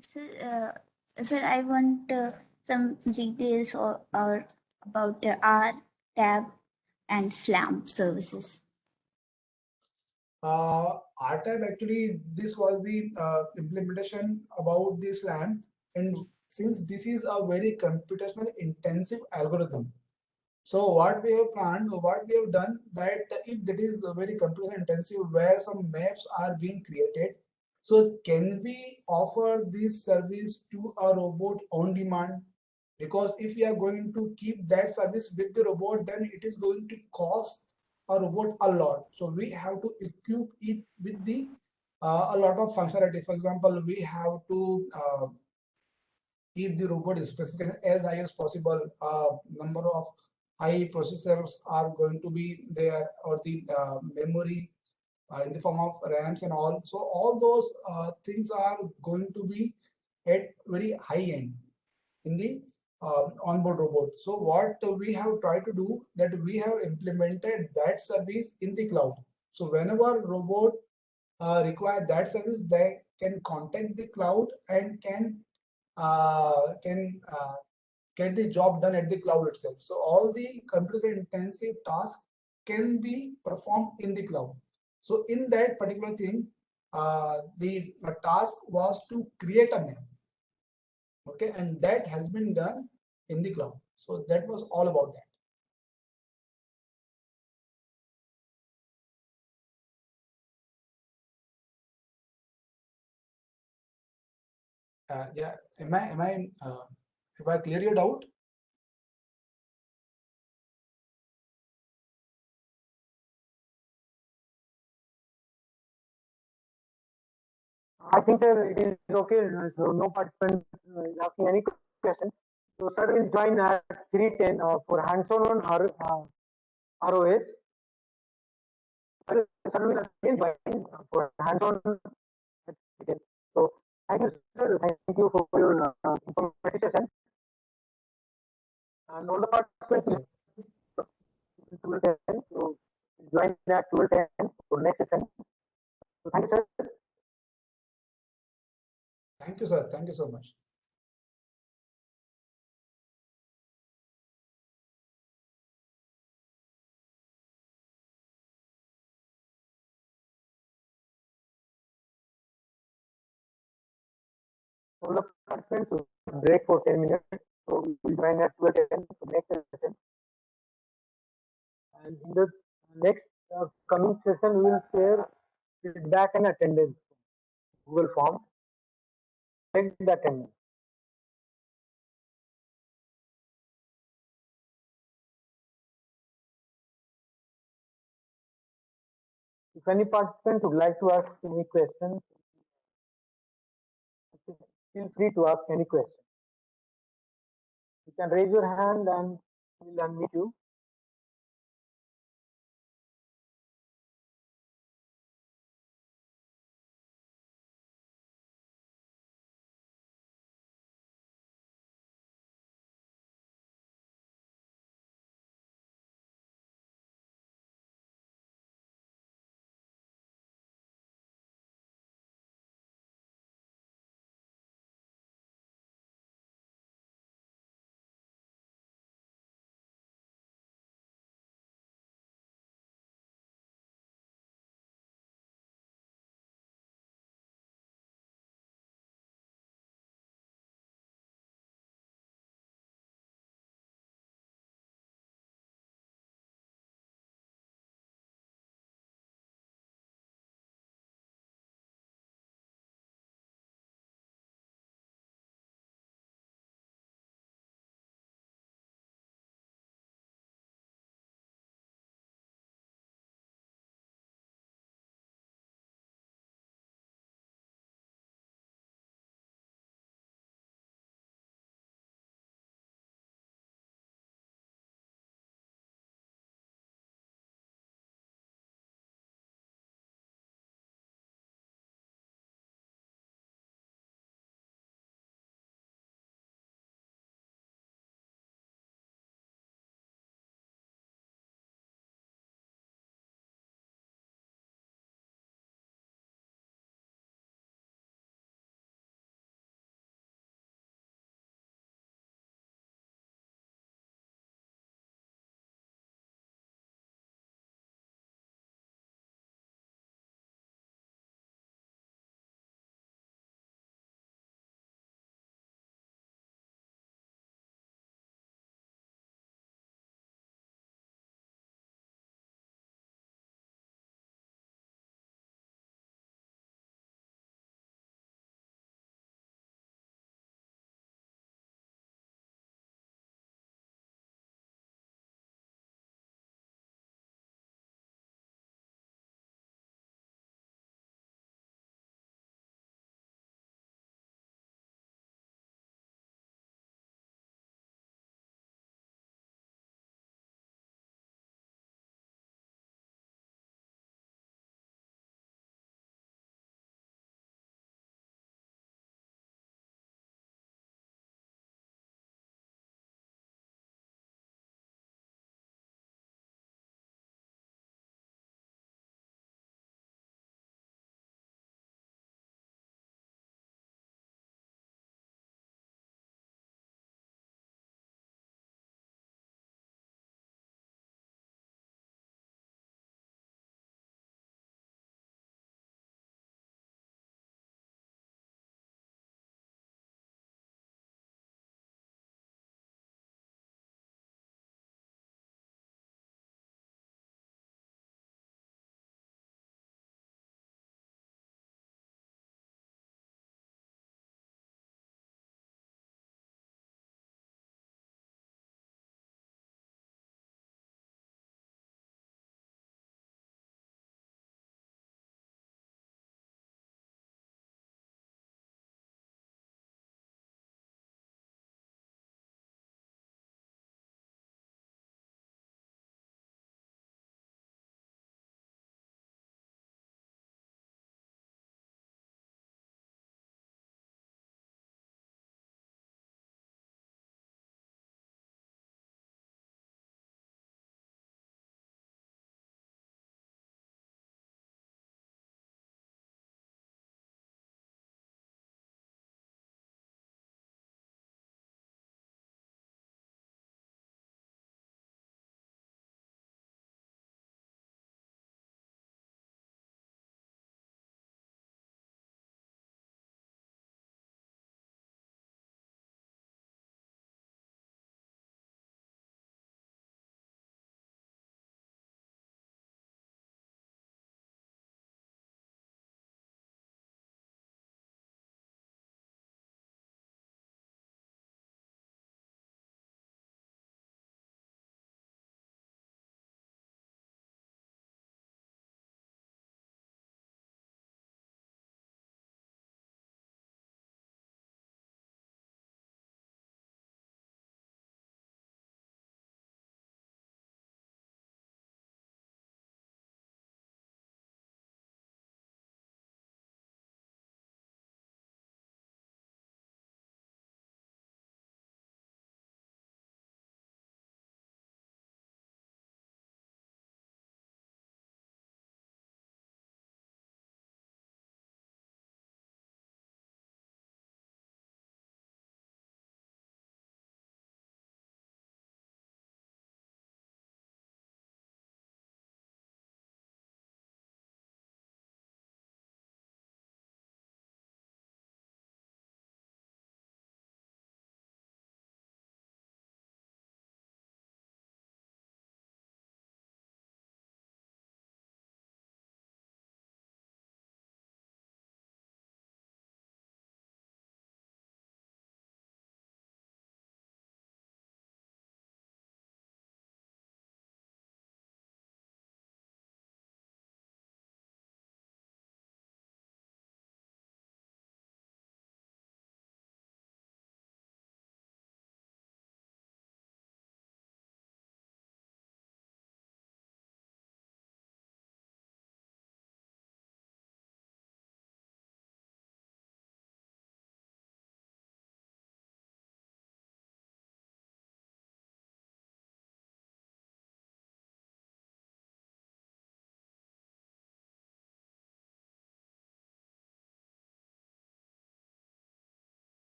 sir, I want some details or about R, tab, and SLAM services. RTAB, actually, this was the implementation about the SLAM, and since this is a very computational intensive algorithm, so what we have planned, what we have done, that if that is very computation intensive, where some maps are being created, so can we offer this service to a robot on demand? Because if we are going to keep that service with the robot, then it is going to cost a robot a lot. So we have to equip it with the a lot of functionality. For example, we have to keep the robot specification as high as possible. Number of high processors are going to be there, or the memory in the form of RAMs and all. So all those things are going to be at very high end in the onboard robot. So what we have tried to do, that we have implemented that service in the cloud. So whenever robot require that service, they can contact the cloud and can get the job done at the cloud itself. So all the computer intensive tasks can be performed in the cloud. So in that particular thing, the task was to create a map. Okay, and that has been done in the cloud. So that was all about that. Yeah, have I cleared your doubt? I think it is okay. So no participant is asking any question. So sir will join at 3:10 for hands-on on ROS. Sir will again join for hands-on at 3:10. So thank you, sir. Thank you for your informative session. And all the participants will 12:10. So join at 12:10 for next session. So thank you, sir. Thank you, sir. Thank you so much. all the participants will break for 10 minutes. So we will join at 12:10 for next session. And in the next coming session, we will share feedback and attendance Google Form. Check the attendance. If any participant would like to ask any questions, feel free to ask any question. You can raise your hand and we'll unmute you.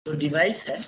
जो device है